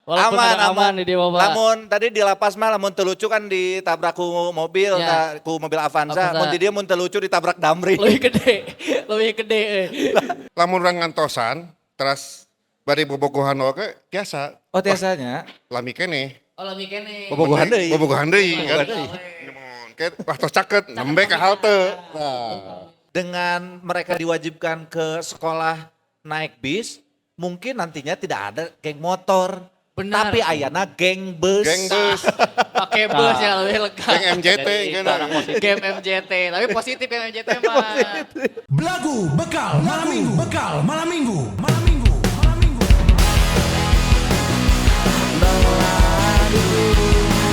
Walaupun Aman, ada aman di dia Bapak. Lamun tadi di lapas mah lamun teu lucu kan ditabrak ku mobil, Ya. ku mobil Avanza. Avanza. Mun di dieu mun teu lucu ditabrak Damri. Lebih gede, lebih gede. Lamun orang ngantosan, terus bari bobogohan oke biasa. Oh biasanya. Lami kene. Oh lebih kene. Bobogohan deui. Bobogohan deui kan. Bobogohan deui. Kayak wah tos caket, nembe ke halte. Nah. Dengan mereka diwajibkan ke sekolah naik bis, mungkin nantinya tidak ada geng motor. Benar. Tapi ayana geng bus. Geng bus, Pakai bus yang lebih lega. geng MJT kan. Game MJT, tapi positif yang MJT mah. Belagu bekal malam minggu, bekal malam minggu, malam minggu, malam minggu.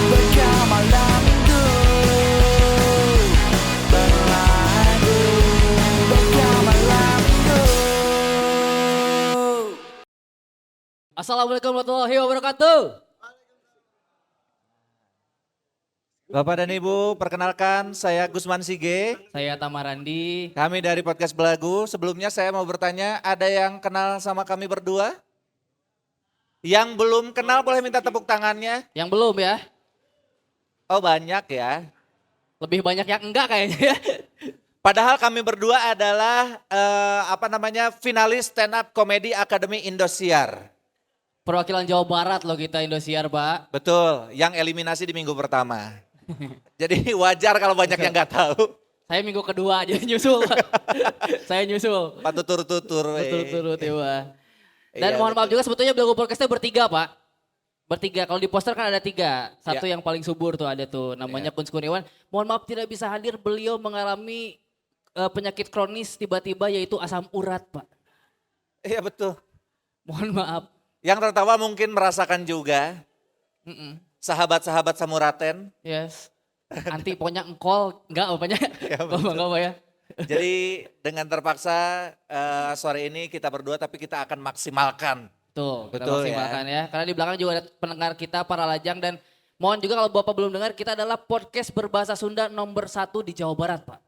Bekal malam minggu. Berlagu bekal malam minggu. Assalamualaikum warahmatullahi wabarakatuh. Bapak dan Ibu, perkenalkan saya Gusman Sige. Saya Tamarandi. Kami dari Podcast Belagu. Sebelumnya saya mau bertanya, ada yang kenal sama kami berdua? Yang belum kenal boleh minta tepuk tangannya. Yang belum ya, Oh banyak ya. lebih banyak yang enggak kayaknya ya. Padahal kami berdua adalah finalis stand up comedy Academy Indosiar. Perwakilan Jawa Barat loh kita Indosiar, Pak. Betul, yang eliminasi di minggu pertama. Jadi wajar kalau banyak yang nggak tahu. Saya minggu kedua aja nyusul. Saya nyusul. Patut tutur-tutur. Betul-betul tiba. Dan Iya, mohon maaf juga sebetulnya Belagu Podcastnya bertiga, Pak. Bertiga, kalau di poster kan ada tiga. Satu Ya. yang paling subur tuh ada tuh, namanya Kunz Kurniawan. Mohon maaf tidak bisa hadir, beliau mengalami penyakit kronis tiba-tiba yaitu asam urat, Pak. Iya betul. Mohon maaf. Yang tertawa mungkin merasakan juga. Mm-mm. Sahabat-sahabat Samuraten. Yes. Anti pokoknya engkol, enggak apanya. Ya, betul. Enggak apa ya. Jadi dengan terpaksa sore ini kita berdua tapi kita akan maksimalkan. Tuh, kita Betul maksimalkan ya. Karena di belakang juga ada pendengar kita, para lajang. Dan mohon juga kalau Bapak belum dengar, kita adalah podcast berbahasa Sunda nomor 1 di Jawa Barat, Pak.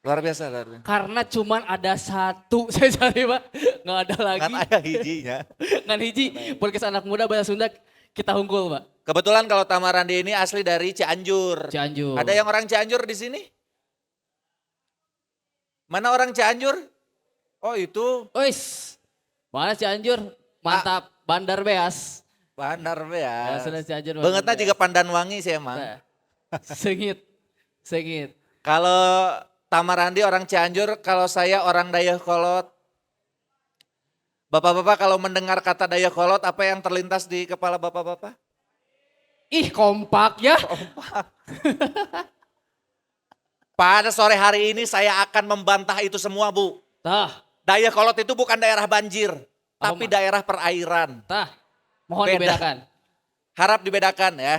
Luar biasa. Luar biasa. Karena cuman ada satu saya cari, Pak. Nggak ada lagi. Kan ayah hijinya. Ngan hiji, podcast anak muda bahasa Sunda kita unggul, Pak. Kebetulan kalau Tamarandi ini asli dari Cianjur. Cianjur. Ada yang orang Cianjur di sini? Mana orang Cianjur? Oh itu Wis, mana Cianjur? Mantap, Bandar Beas. Bandar Ya, ya. sudah Cianjur. Bangetnya juga Pandanwangi sih emang. Nah, Sengit, sengit. Kalau Tamarandi orang Cianjur, kalau saya orang Dayakolot. Bapak-bapak kalau mendengar kata Dayakolot, apa yang terlintas di kepala bapak-bapak? Ih, kompak ya. Pada sore hari ini saya akan membantah itu semua, Bu. Tah, Dayakolot itu bukan daerah banjir, Apa, tapi Mas? daerah perairan. tah. Mohon Beda. dibedakan. Harap dibedakan ya.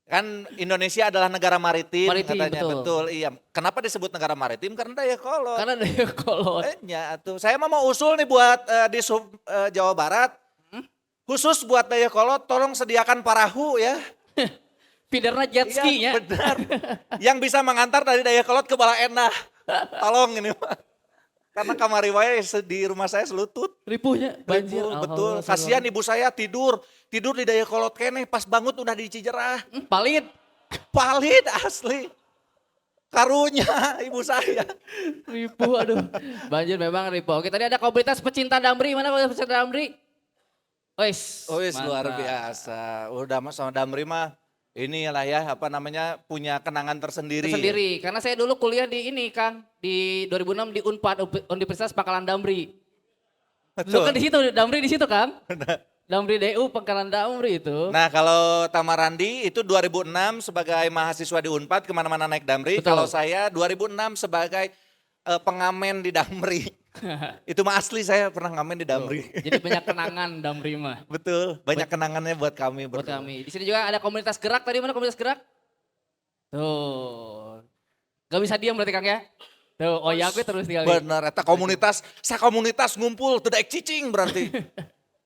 Kan Indonesia adalah negara maritim, Maritim, katanya. betul. Iya. Kenapa disebut negara maritim? Karena Dayakolot. Karena ada kolot. Ya tuh. Saya mau usul nih buat di Jawa Barat. Khusus buat Dayakolot, tolong sediakan perahu ya. Feedernya jet Iya, ski-nya. benar. Yang bisa mengantar dari Dayakolot ke Balaendah. Tolong ini Pak. Karena kamari wae di rumah saya selutut. Ripuhnya banjir. Betul, betul. Alhamdulillah. Kasihan ibu saya tidur di Dayakolot kene pas bangun udah di Cijerah. Palit. Palit asli. Karunya ibu saya. Ripuh, aduh. Banjir memang ripuh. Oke, tadi ada komunitas pecinta Damri. Mana komunitas pecinta Damri? Wis. Oh, wis, luar mantap. biasa. Udah mas sama Damri mah inilah ya punya kenangan tersendiri. Sendiri. Karena saya dulu kuliah di ini, Kang. Di 2006 di Unpad, Universitas Pangkalan Damri. Dulu kan di situ, Damri di situ, Kang. Damri DU, Pangkalan Damri itu. Nah kalau Tamarandi itu 2006 sebagai mahasiswa di Unpad kemana-mana naik Damri. Betul. Kalau saya 2006 sebagai pengamen di Damri. Itu mah asli saya pernah ngamen di Damri. Jadi banyak kenangan Damri mah. Betul, banyak kenangannya buat kami Buat berdua. kami. Di sini juga ada komunitas gerak. Tadi mana komunitas gerak? Tuh. Gak bisa diam berarti, Kang ya? Tuh, oh ya gue terus tinggal. Bener, eta komunitas, komunitas ngumpul, teu daek cicing berarti.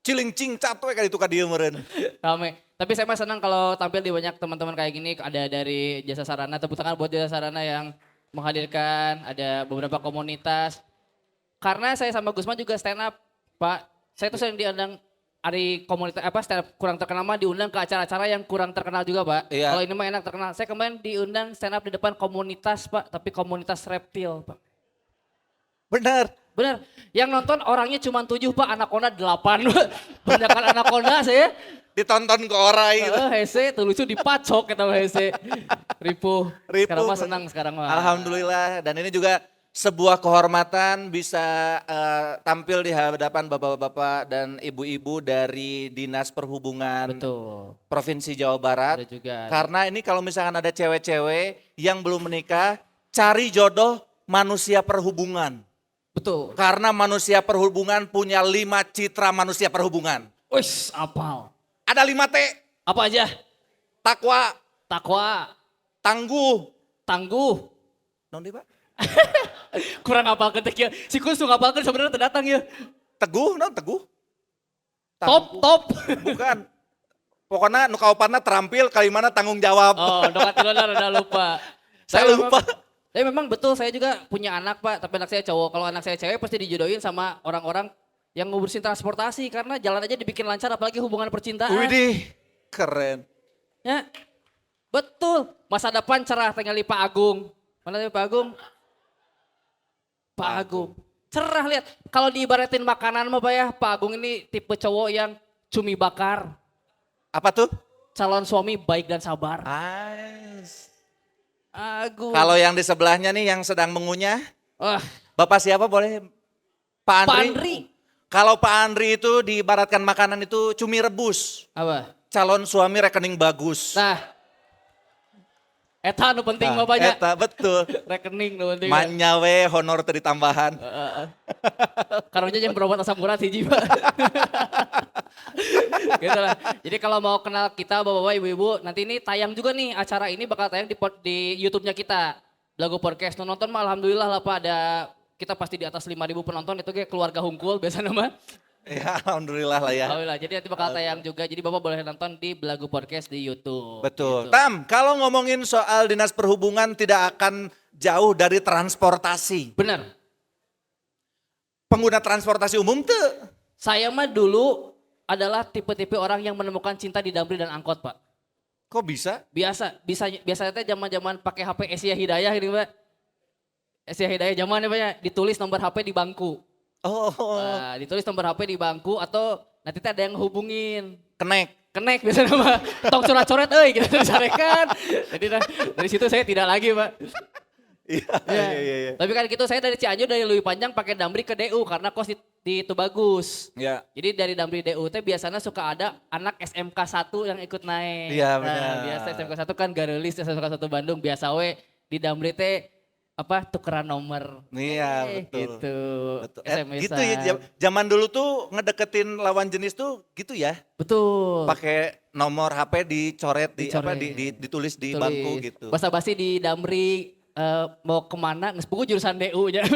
Cilincing catu kayak itu ka dieu meureun. Rame. Tapi saya mah senang kalau tampil di banyak teman-teman kayak gini. Ada dari Jasa Sarana, tepuk tangan buat Jasa Sarana yang menghadirkan. Ada beberapa komunitas. Karena saya sama Gusman juga stand up, Pak. Saya tuh sering diundang dari komunitas stand up kurang terkenal mah diundang ke acara-acara yang kurang terkenal juga Pak. Iya. Kalau ini mah enak terkenal. Saya kemarin diundang stand up di depan komunitas Pak, tapi komunitas reptil Pak. Benar. Bener, yang nonton orangnya cuma 7 Pak, anaconda 8. Banyakan anaconda saya. Ditonton ke orang gitu. Hese, tuh lucu dipacok kita hese. Ripuh. Sekarang mah senang sekarang mah. Alhamdulillah. Dan ini juga sebuah kehormatan bisa tampil di hadapan bapak-bapak dan ibu-ibu dari Dinas Perhubungan Betul. Provinsi Jawa Barat. Ada juga. Karena ini kalau misalkan ada cewek-cewek yang belum menikah, cari jodoh manusia perhubungan. Betul. Karena manusia perhubungan punya 5 citra manusia perhubungan. Wis, apal. Ada 5 T. Apa aja? Takwa, Takwa, tangguh. tangguh. Non di Pak? Kurang apal ketik ya. Si Kus tuh ngapalkan sebenarnya terdatang ya. Teguh, non teguh. Top. Bukan. Pokoknya nu kaopanna terampil kali mana tanggung jawab. Oh, dokat tilonar udah lupa. Saya lupa. Tapi memang betul saya juga punya anak Pak, tapi anak saya cowok. Kalau anak saya cewek pasti dijodohin sama orang-orang yang ngurusin transportasi karena jalan aja dibikin lancar apalagi hubungan percintaan. Widih, keren. Ya, betul. Masa depan cerah tinggal di Pak Agung. Mana tadi Pak Agung? Pak Agung. Cerah lihat. Kalau diibaratin makanan mah Pak ya, Pak Agung ini tipe cowok yang cumi bakar. Apa tuh? Calon suami baik dan sabar. Ais. Agung. Kalau yang di sebelahnya nih yang sedang mengunyah, Wah, Bapak siapa boleh? Pak Andri. Pak Andri. Kalau Pak Andri itu diibaratkan makanan itu cumi rebus. Apa? Calon suami rekening bagus. Nah, eta nu penting mah banyak. Eta betul. Rekening nu penting. Manyawe honor tadi tambahan. Karunya yang berobat asam urat hiji Pak. Gitu lah. Jadi kalau mau kenal kita bapak-bapak ibu-ibu, nanti ini tayang juga nih acara ini bakal tayang di YouTube-nya kita. Lagu podcast. Nonton mah alhamdulillah lah Pak ada kita pasti di atas 5.000 penonton itu kayak keluarga hungkul biasa nama. Ya alhamdulillah lah ya. Alhamdulillah. Jadi nanti bakal tayang juga. Jadi Bapak boleh nonton di Belagu Podcast di YouTube. Betul. Gitu. Tam, kalau ngomongin soal dinas perhubungan tidak akan jauh dari transportasi. Benar. Pengguna transportasi umum tuh. Saya mah dulu adalah tipe-tipe orang yang menemukan cinta di Damri dan angkot, Pak. Kok bisa? Biasanya teh zaman-zaman pakai HP Asia Hidayah ini, Pak. Asia Hidayah zaman ya, Pak ya, ditulis nomor HP di bangku. Oh, Nah, ditulis nomor HP di bangku atau nanti teh ada yang hubungin. kenek. Biasanya mah tong coret-coret euy gitu disarekan. Jadi dari situ saya tidak lagi, Pak. Iya. Tapi kan gitu saya dari Cianjur dari Leuwi Panjang pakai Damri ke DU karena kos di itu bagus. Iya. Jadi dari Damri DU teh biasanya suka ada anak SMK 1 yang ikut naik. Iya, Nah, benar. biasa SMK 1 kan garelis SMK 1 Bandung biasa we di Damri teh tukeran nomor. Iya, betul. Gitu. Betul. SMS-an. Gitu ya, zaman dulu tuh ngedeketin lawan jenis tuh gitu ya. Betul. Pakai nomor HP dicoret, ditulis di Tulis. bangku gitu. Basa-basi di Damri mau kemana, nges pugu jurusan DU nya.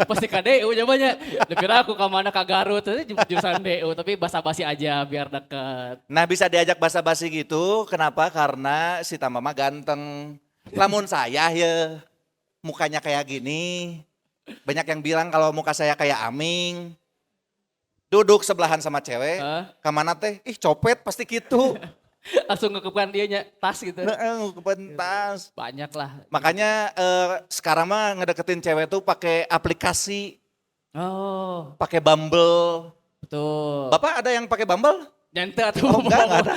Pasti ke DU nya banyak. Kira aku kemana ke Garut, jurusan DU. Tapi basa-basi aja biar deket. Nah bisa diajak basa-basi gitu, kenapa? Karena si Tamama ganteng. Lamun saya ya, mukanya kayak gini. Banyak yang bilang kalau muka saya kayak Aming. Duduk sebelahan sama cewek, kemana teh? Ih copet pasti gitu. Langsung ngekepkan dia nya tas gitu. Kepentas. Banyak lah. Makanya sekarang mah ngedeketin cewek tuh pakai aplikasi, Oh, pakai Bumble. betul. Bapak ada yang pakai Bumble? Nyante atau Oh, enggak ada.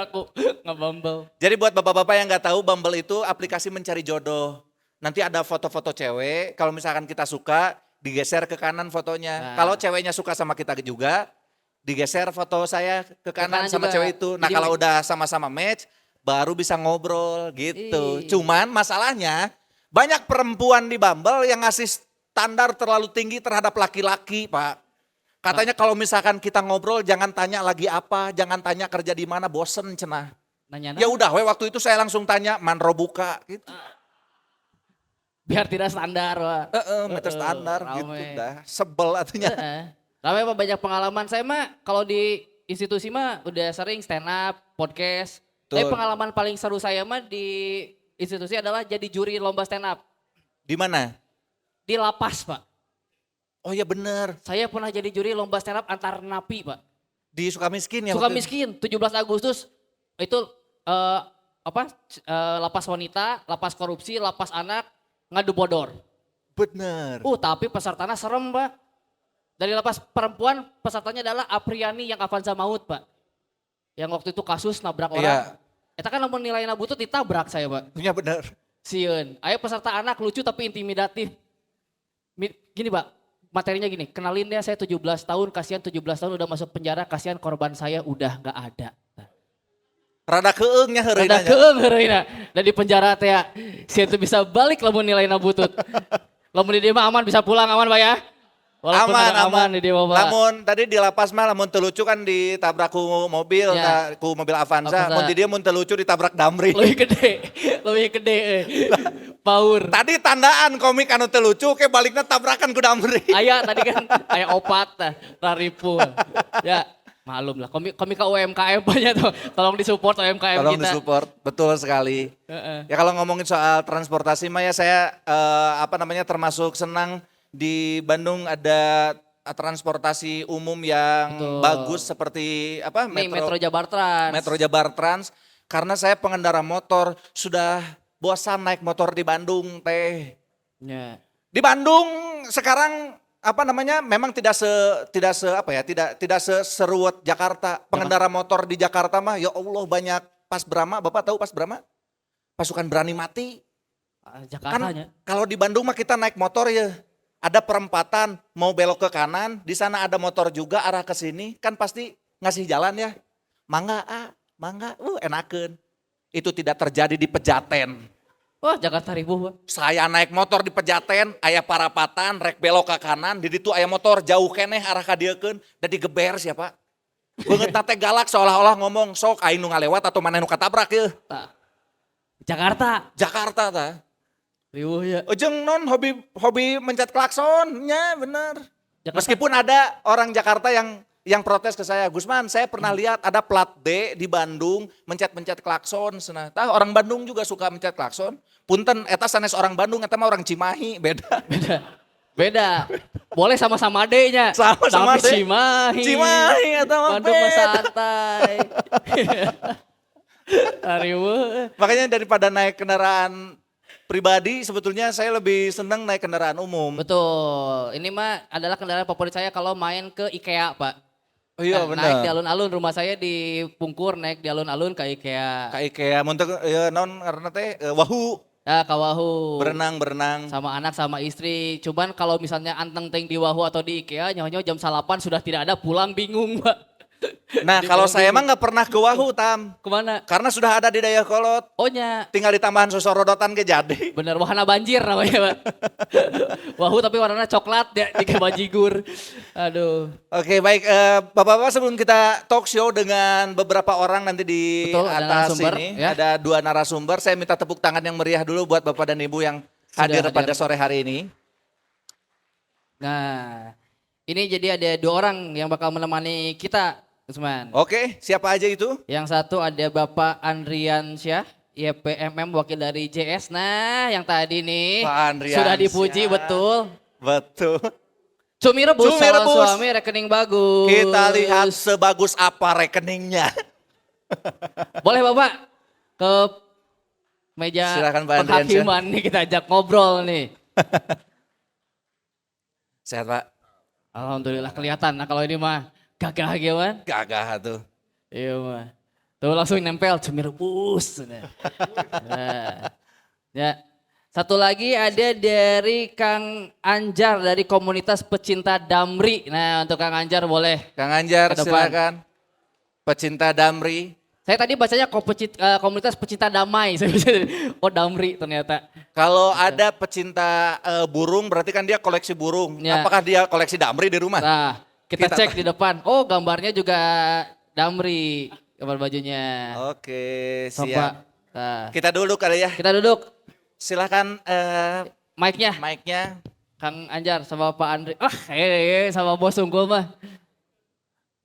Aku nge-Bumble. Jadi buat bapak-bapak yang nggak tahu, Bumble itu aplikasi mencari jodoh. Nanti ada foto-foto cewek, kalau misalkan kita suka, digeser ke kanan fotonya. Nah. Kalau ceweknya suka sama kita juga, digeser foto saya ke kanan kanan sama juga. cewek itu. Nah Jadi kalau udah sama-sama match, baru bisa ngobrol gitu. Ih. Cuman masalahnya, banyak perempuan di Bumble yang ngasih standar terlalu tinggi terhadap laki-laki, Pak. Katanya kalau misalkan kita ngobrol, jangan tanya lagi apa, jangan tanya kerja di mana, bosen cenah. Nanya Ya udah, waktu itu saya langsung tanya, manro buka gitu. biar tidak standar, Wak. Meter standar rame. gitu dah. Sebel atunya. Rame apa banyak pengalaman. Saya mah kalau di institusi mah udah sering stand up, podcast. Tapi Betul. pengalaman paling seru saya mah di institusi adalah jadi juri lomba stand up. Di mana? Di lapas, Pak. Oh iya bener. Saya pernah jadi juri lomba stand up antar napi, Pak. Di Sukamiskin ya? Suka waktu itu? miskin, 17 Agustus itu lapas wanita, lapas korupsi, lapas anak, ngadu bodor. Bener. Tapi pesertanya serem, Pak. Dari lapas perempuan, pesertanya adalah Apriani yang Avanza Maut, Pak. Yang waktu itu kasus nabrak orang. Iya. Eta kan namun nilainya butut ditabrak saya, Pak. Iya bener. Sieun. Ayo peserta anak lucu tapi intimidatif. Gini, Pak. Materinya gini, kenalin deh saya 17 tahun, kasihan 17 tahun udah masuk penjara, kasihan korban saya udah gak ada. Rada keengnya Rada heureuna. keeng heureuna. Dan di penjara teh ya, si itu bisa balik lamun nilainya butut. Lamun di dia mah aman bisa pulang aman, Pak ya. Walaupun Aman, ada aman. di dia mah, Pak. Lamun tadi di lapas mah lamun teu lucu kan ditabrak ku mobil, Ya. ku mobil Avanza. Avanza. Mun di dia mun teu lucu ditabrak Damri. Lebih gede. Power. Tadi tandaan komik anu teu lucu ke baliknya tabrakan ku Damri. Aya tadi kan aya opat tah, raripu. Ya, malum lah. Komik UMKM banyak tuh. Tolong disupport UMKM Tolong kita. disupport, betul sekali. Heeh. Ya kalau ngomongin soal transportasi mah ya saya termasuk senang di Bandung ada transportasi umum yang Betul. bagus seperti Nih Metro Jabar Trans. Metro Jabar Trans. Karena saya pengendara motor sudah bosan naik motor di Bandung teh. Ya. Di Bandung sekarang memang tidak seruat Jakarta. Pengendara motor di Jakarta mah ya Allah banyak pas Brama, Bapak tahu pas Brama? Pasukan berani mati. Jakartanya. Kan kalau di Bandung mah kita naik motor ya. Ada perempatan mau belok ke kanan, di sana ada motor juga arah ke sini, kan pasti ngasih jalan ya. Mangga enakeun. Itu tidak terjadi di Pejaten. Wah, Jakarta ribu, Pak. Saya naik motor di Pejaten, aya parapatan, rek belok ke kanan, di ditu aya motor jauh keneh arah ka dieukeun, da digeber siapa? Beungeut teh galak seolah-olah ngomong, sok aing nu ngalewat atau maneh nu katabrak yeuh. Tah. Jakarta. Jakarta tah. Ribu ya. Ujung non hobi mencet klakson, ya bener. Jakarta. Meskipun ada orang Jakarta yang protes ke saya, Gusman saya pernah lihat ada plat D di Bandung mencet-mencet klakson. Tah orang Bandung juga suka mencet klakson. Punten eta sanes orang Bandung, eta mah orang Cimahi, beda. Beda. Boleh sama-sama D-nya. Sama-sama Tapi D. Cimahi. Cimahi eta mah Bandung mah beda. santai. Ribu. Makanya daripada naik kendaraan pribadi sebetulnya saya lebih senang naik kendaraan umum. Betul. Ini mah adalah kendaraan favorit saya kalau main ke IKEA, Pak. Oh iya Nah, naik di benar. alun-alun, rumah saya di Pungkur, naik di alun-alun ke IKEA. Kayak kayak muntek non karena teh wahu Ya, ke Wahu. berenang. Sama anak, sama istri. Cuman kalau misalnya anteng teng di Wahu atau di IKEA, nyawa jam 8 sudah tidak ada, pulang bingung, Pak. Nah kalau saya emang nggak pernah ke Wahu Tam. Kemana? Karena sudah ada di Dayakolot. Ohnya, Tinggal ditambahan sosorodotan ke jadi. bener wahana banjir namanya, Pak. Wahu tapi warnanya coklat, ya, di bajigur. Aduh. Oke baik, Bapak-Bapak sebelum kita talk show dengan beberapa orang nanti di Betul, ada atas narasumber, ini. ya. Ada 2 narasumber, saya minta tepuk tangan yang meriah dulu buat Bapak dan Ibu yang hadir hadir. pada sore hari ini. Nah, ini jadi ada 2 orang yang bakal menemani kita, Usman. Oke, siapa aja itu? Yang satu ada Bapak Andrian Syah, YPMM wakil dari JS. Nah, yang tadi nih Pak Andrian sudah dipuji Syah. betul. Betul. Cumi rebus, Cumi calon rebus. suami rekening bagus. Kita lihat sebagus apa rekeningnya. Boleh Bapak ke meja Silakan, Pak Andrian Syah. penghakiman nih, kita ajak ngobrol nih. Sehat Pak? Alhamdulillah kelihatan. Nah kalau ini mah gagah gimana? Gagah tuh. Iya mah. Tuh langsung nempel cumi rebus. Nah. Ya. Satu lagi ada dari Kang Anjar dari komunitas pecinta Damri. Nah untuk Kang Anjar boleh. Kang Anjar Ke depan. silakan. Pecinta Damri. Saya tadi bacanya komunitas pecinta damai. Saya baca, oh Damri ternyata. Kalau ada pecinta burung berarti kan dia koleksi burung. Ya. Apakah dia koleksi Damri di rumah? Nah kita Kita- cek di depan. Oh gambarnya juga Damri. Gambar bajunya. Oke, Coba. siap. Nah, Kita dulu kali ya. kita duduk. Silakan Mic-nya. mic-nya. Kang Anjar sama Pak Andri. Sama bos unggul mah.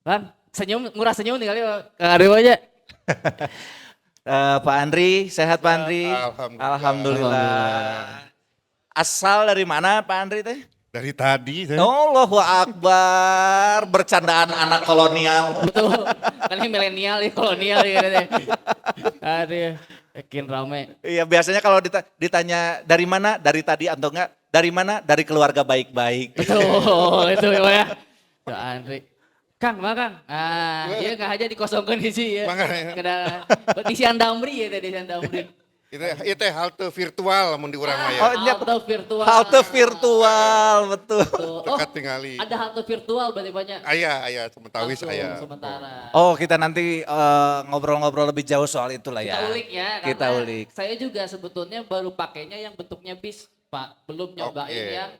Bang, senyum, murah senyum nih kali Kang Andri aja. Pak Andri, sehat Pak Andri? Alhamdulillah. Alhamdulillah. Asal dari mana Pak Andri teh? Dari tadi saya. Allahu Akbar, bercandaan anak kolonial. Betul. Kan ini milenial ya, kolonial ya. Aduh, yakin rame. Iya, biasanya kalau ditanya dari mana, dari tadi atau enggak, dari mana, dari keluarga baik-baik. Betul, itu ya. Ya Andri. Kang, mah Kang. Ah, iya nggak aja dikosongkan isi ya. Makanya. Kena isian damri ya tadi isian damri. Itu halte virtual mun di urang mah Oh, ya. iya. Halte virtual. Halte virtual, betul. Betul. Oh, Dekat tingali. ada halte virtual berarti banyak. Aya sementawis Langsung, aya. Sementara. Oh, kita nanti ngobrol-ngobrol lebih jauh soal itulah Kita ya. ulik ya. Kita karena ulik. Saya juga sebetulnya baru pakainya yang bentuknya bis, Pak. Belum nyobain Oke. yang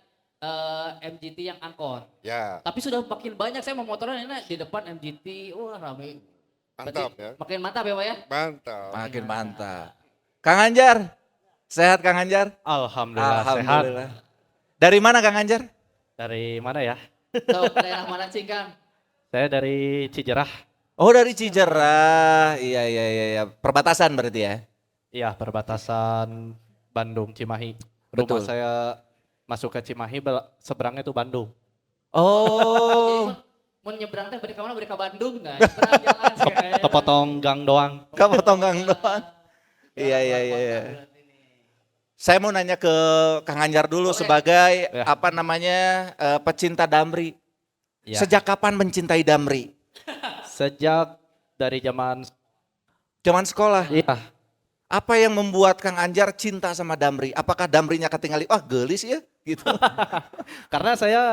MGT yang angkot. Ya, Tapi sudah makin banyak saya mau motoran ini di depan MGT. Wah rame. mantap Berarti ya. Makin mantap ya Pak ya. Mantap. Makin mantap. Kang Anjar, sehat Kang Anjar? Alhamdulillah, sehat. Alhamdulillah. Dari mana Kang Anjar? Dari mana ya? So, daerah mana sih Kang? Saya dari Cijerah. Oh, dari Cijerah. Iya. Perbatasan berarti ya? Iya, perbatasan Bandung Cimahi. Betul. Rumah saya masuk ke Cimahi, seberangnya itu Bandung. Oh, Mau nyebrang teh beri ke mana? Beri ke Bandung nggak? Nyebrang jalan sih. Kepotong gang doang. kamu tonggang doang. Iya. Saya mau nanya ke Kang Anjar dulu sebagai Ya. apa namanya pecinta Damri. Ya. Sejak kapan mencintai Damri? Sejak dari zaman, Zaman sekolah. iya, Apa yang membuat Kang Anjar cinta sama Damri? Apakah Damrinya ketinggalan? Wah, gelis ya, gitu. karena saya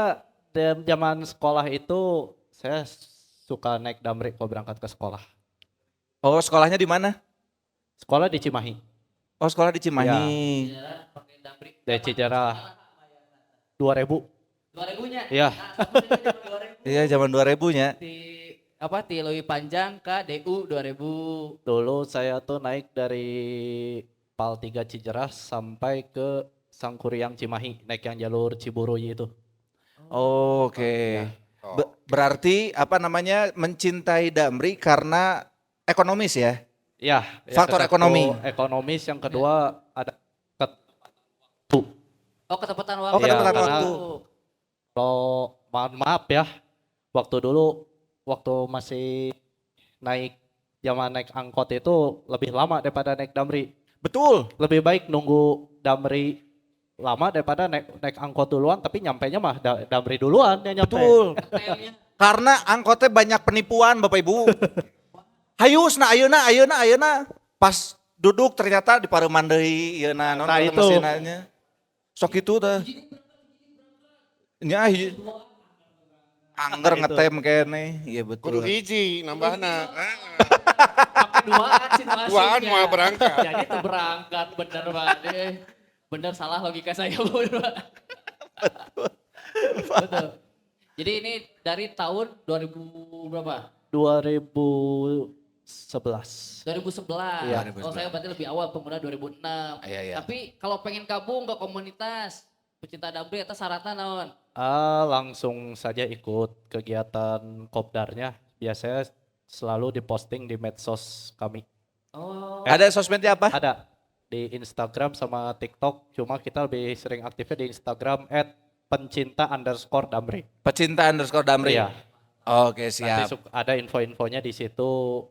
zaman sekolah itu saya suka naik damri kalau berangkat ke sekolah. Oh, sekolahnya di mana? Sekolah di Cimahi, Oh, sekolah di Cimahi. Pakai damri. dari Cijerah 2000. 2000-nya. Iya, Iya, zaman 2000-nya. Di Lewi Panjang ke DU 2000. dulu saya tuh naik dari Pal 3 Cijerah sampai ke Sangkuriang Cimahi, naik yang jalur Ciburuy itu. Oke. Berarti apa namanya mencintai Damri karena ekonomis ya? Iya, Faktor yang ekonomi. ekonomis, yang kedua ada Oh, ketepatan waktu. Oh, ketepatan Iya, waktu. kalau maaf ya, waktu dulu waktu masih zaman naik angkot itu lebih lama daripada naik damri. Betul. Lebih baik nunggu damri lama daripada naik angkot duluan, tapi nyampainya mah damri duluan yang nyampe. Betul. Karena angkotnya banyak penipuan Bapak Ibu. Hayus na ayeuna. Pas duduk ternyata di pareuman deui yeuna Nah, itu. mesinanya. Sok itu teh. Nya angger ngetem kene. Iya betul. Kudu hiji nambahna. Pakai duaan situasinya. Duaan mau berangkat. Jadi itu berangkat bener Pak. Bener salah logika saya bener Pak. Betul. Jadi ini dari tahun 2000 berapa? 2011. 2011. Iya. Oh saya berarti lebih awal pemuda 2006. Iya. Tapi kalau pengen gabung ke komunitas pecinta Damri itu syaratnya naon? Langsung saja ikut kegiatan kopdarnya. Biasanya selalu diposting di medsos kami. Oh. Ada sosmednya apa? Ada di Instagram sama TikTok. Cuma kita lebih sering aktifnya di Instagram @pencinta_damri. Pecinta_Damri. Iya. Oke, Nanti siap. ada info-infonya di situ.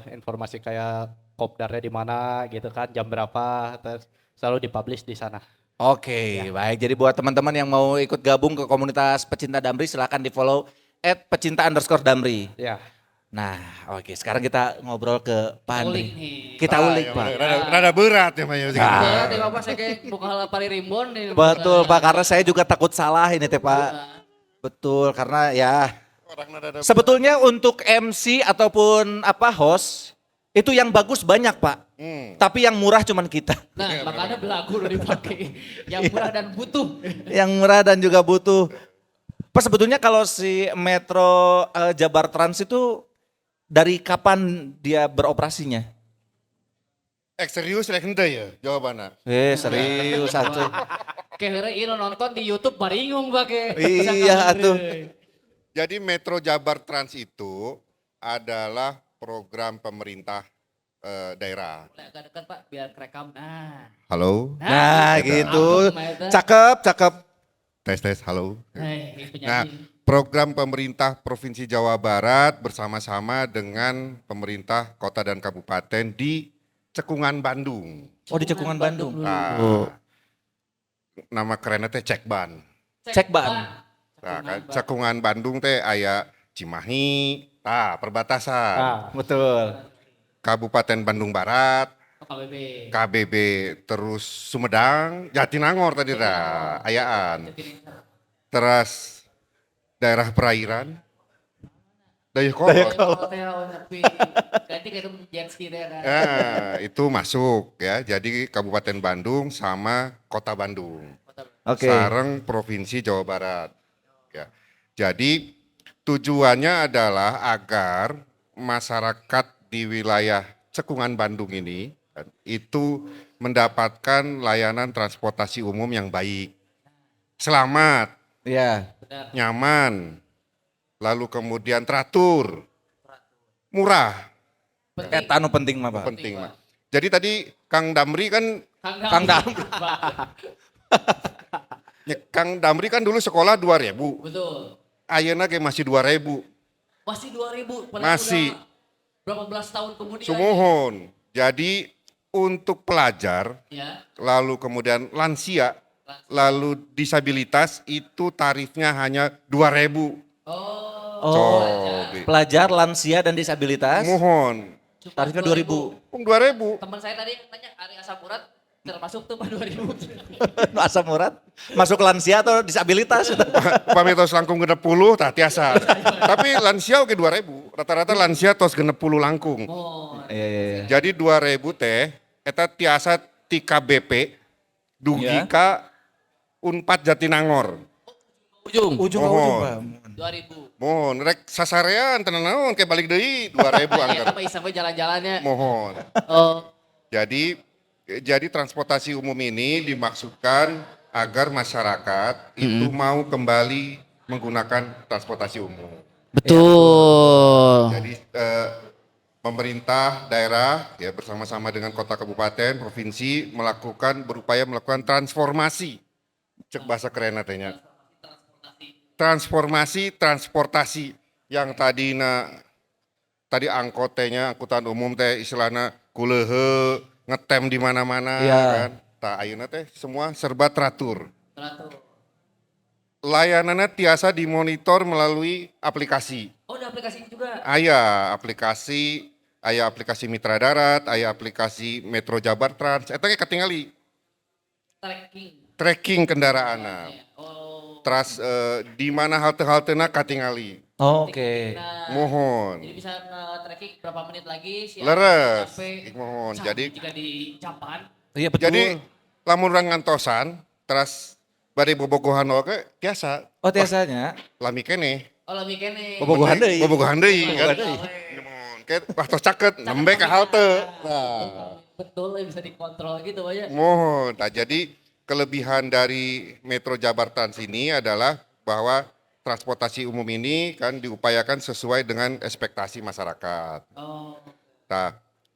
Informasi kayak kopdarnya di mana gitu kan, jam berapa, terus selalu dipublish di sana. Oke, baik. Jadi buat teman-teman yang mau ikut gabung ke komunitas pecinta Damri silakan di-follow @pecinta_damri. Ya. Nah, oke. Sekarang kita ngobrol ke Pak Ulik Andri. nih. Kita ulik, Ya, Pak. Rada berat ya Pak. Ya. Saya teh Bapak saya kayak buka hal pari rimbon nih. Betul, Pak. Karena saya juga takut salah ini teh, Pak. Betul, karena ya Orang rada sebetulnya untuk MC ataupun host itu yang bagus banyak, Pak. Tapi yang murah cuman kita. Nah, makanya belagu udah dipakai. Yang murah dan butuh. Yang murah dan juga butuh. Pak, sebetulnya kalau si Metro Jabar Trans itu dari kapan dia beroperasinya? serius rek henteu ya jawabannya. Serius atuh. Kayaknya ini nonton di YouTube baringung pakai. Iya atuh. Jadi Metro Jabar Trans itu adalah program pemerintah daerah. Dekat Pak biar kerekam. Nah. Halo. Nah, Gitu. gitu. Ampun, Maeta. Cakep. Tes, halo. Hei, Nah, penyanyi. program pemerintah Provinsi Jawa Barat bersama-sama dengan pemerintah kota dan kabupaten di Cekungan Bandung. Oh di Cekungan Bandung. Nah, nama kerennya teh Cekban. Cek ban. Nah, kan Cekungan Bandung teh aya Cimahi, perbatasan. Nah, Betul. Kabupaten Bandung Barat, KBB. KBB, terus Sumedang, Jatinangor tadi dah, ayaan. Terus daerah perairan, Dayakolot. Ganti ke jet ski deh kan. Itu masuk ya. Jadi Kabupaten Bandung sama Kota Bandung. Oke. Sareng Provinsi Jawa Barat. Ya. Jadi tujuannya adalah agar masyarakat di wilayah Cekungan Bandung ini itu mendapatkan layanan transportasi umum yang baik, selamat, Iya. nyaman, lalu kemudian teratur, murah, Eta anu penting mah Pak. penting mah. Jadi tadi Kang Damri kan, Kang Dam. Kang Damri kan dulu sekolah 2000, Betul. ayeuna ge masih 2000, Masih 2000. padahal Masih. udah berapa belas tahun kemudian. sumuhun. Jadi untuk pelajar, Ya. lalu kemudian lansia, lalu disabilitas itu tarifnya hanya 2000. Oh. Pelajar, lansia dan disabilitas. Mohon, Tarifnya 2000. 2000. Teman saya tadi yang nanya Ari Asam Urat termasuk tuh Pak 2000. Nu asam urat. Masuk lansia atau disabilitas? Pamitos langkung 60 tah tiasa. Tapi lansia oke 2000. Rata-rata lansia tos 60 langkung. Oh. Iya. Jadi 2000 teh eta tiasa ti KBP dugi Iya. ka Unpad Jatinangor. Ujung. Ujung Mohon. Pak. 2000. Mohon rek sasarean tenan naon kayak balik deui 2000 Ya, angker. apa sampai jalan-jalannya. Mohon. Oh. Jadi transportasi umum ini dimaksudkan agar masyarakat itu mau kembali menggunakan transportasi umum. Betul. Jadi pemerintah daerah ya bersama-sama dengan kota kabupaten provinsi berupaya melakukan transformasi. Cek bahasa keren tanya. Transformasi transportasi yang tadi angkotnya angkutan umum teh istilahnya kulehe ngetem di mana-mana Iya. kan. Tah ayeuna teh semua serba teratur. Teratur. Layanannya tiasa dimonitor melalui aplikasi. Oh, ada aplikasi juga. Aya aplikasi Mitra Darat, aya aplikasi Metro Jabar Trans, eta ge katingali Tracking. tracking kendaraanna. Oh. Terus di mana halte-haltena katingali. Oke. Nah, Mohon. jadi bisa tracking berapa menit lagi si Leres. sampai Mohon. sampai Jadi jika di Japan. Iya betul. jadi lamun urang ngantosan terus bari bobogohan oge tiasa Oh tiasanya. lami keneh. Oh, lebih kene. Bobogohan deui. Bobogohan deui kan. Bobogohan deui. Mohon. Kayak waktu caket nembe ka halte. Nah. Betul, bisa dikontrol gitu aja. Mohon. Nah, jadi kelebihan dari Metro Jabar Trans ini adalah bahwa transportasi umum ini kan diupayakan sesuai dengan ekspektasi masyarakat. Oh. Nah,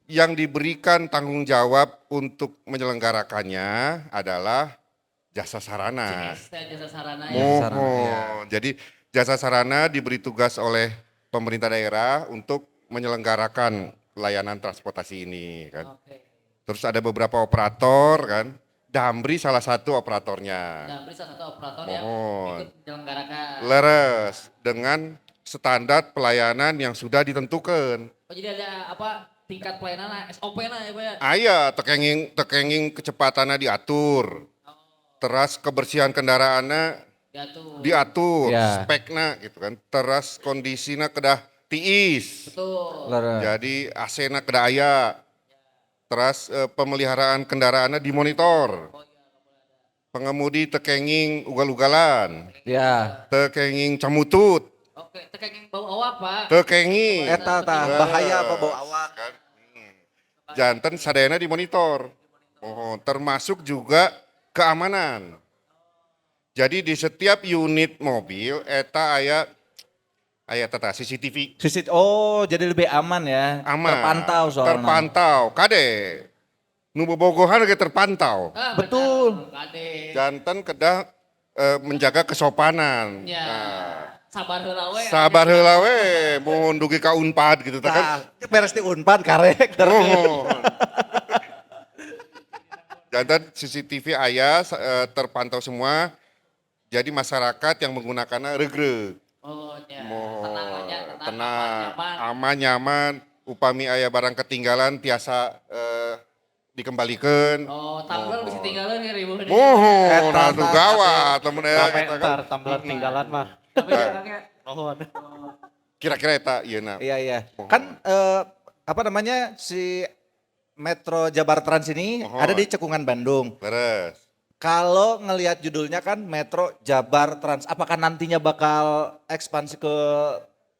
yang diberikan tanggung jawab untuk menyelenggarakannya adalah jasa sarana. Jasa sarana ya. Mohon. sarana, ya. Jadi jasa sarana diberi tugas oleh pemerintah daerah untuk menyelenggarakan layanan transportasi ini kan. Oke. Terus ada beberapa operator kan. Damri salah satu operatornya. Nah, beri salah satu operator yang Mohon. ikut menyelenggarakan. Leres dengan standar pelayanan yang sudah ditentukan. Oh, jadi ada apa tingkat pelayanan SOP nah ya Pak ya? Aya tekenging kecepatannya diatur. Terus kebersihan kendaraannya diatur, Ya. speknya gitu kan. Terus kondisinya kedah tiis. Betul. Leres. Jadi AC-na kedah aya. Terus pemeliharaan kendaraannya dimonitor. Pengemudi tekenging ugal-ugalan, Ya. tekenging camutut, Oke, tekeng bau awak Pak. tekenging. Eta tah bahaya apa bau awak. Kan? Janten sadayana dimonitor. Oh, termasuk juga keamanan. Jadi di setiap unit mobil eta aya tata CCTV Oh jadi lebih aman ya. aman. Terpantau soalnya. Terpantau. Kade. Nu bobogohan ge terpantau. Ah, Betul. benar. Kade. Janten kedah menjaga kesopanan. Ya. Nah, Sabar heula we. sabar heula we, mohon dugi ka Unpad gitu tah kan. Nah, beres di Unpad karek. Mohon. Dan CCTV aya terpantau semua. Jadi masyarakat yang menggunakannya regreg. Oh, ya. Mohon Tenang aja, tenang, nyaman. aman, nyaman. Upami aya barang ketinggalan tiasa dikembalikan. Oh, tumbler bisa tinggalin ya ribu. Mohon, Eta, atuh eta, gawat, temen Sampai eta kan. ntar tumbler tinggalan mah. Tapi orangnya Mohon. Kira-kira eta ieu na. Iya, iya. Kan apa namanya si Metro Jabar Trans ini Mohon. ada di Cekungan Bandung. Leres. Kalau ngelihat judulnya kan Metro Jabar Trans, apakah nantinya bakal ekspansi ke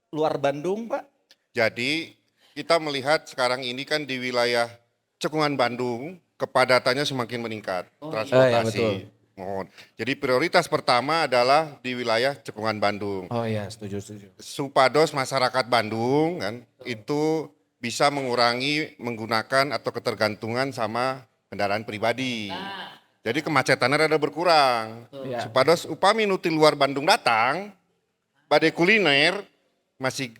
luar Bandung, Pak? Jadi kita melihat sekarang ini kan di wilayah Cekungan Bandung kepadatannya semakin meningkat transportasi. iya, betul. Mohon. Jadi prioritas pertama adalah di wilayah Cekungan Bandung. Oh iya, setuju, setuju. Supados masyarakat Bandung kan itu bisa mengurangi menggunakan atau ketergantungan sama kendaraan pribadi. nah, Jadi kemacetannya rada berkurang. Iya. Supados upami nu ti luar Bandung datang, badai kuliner masih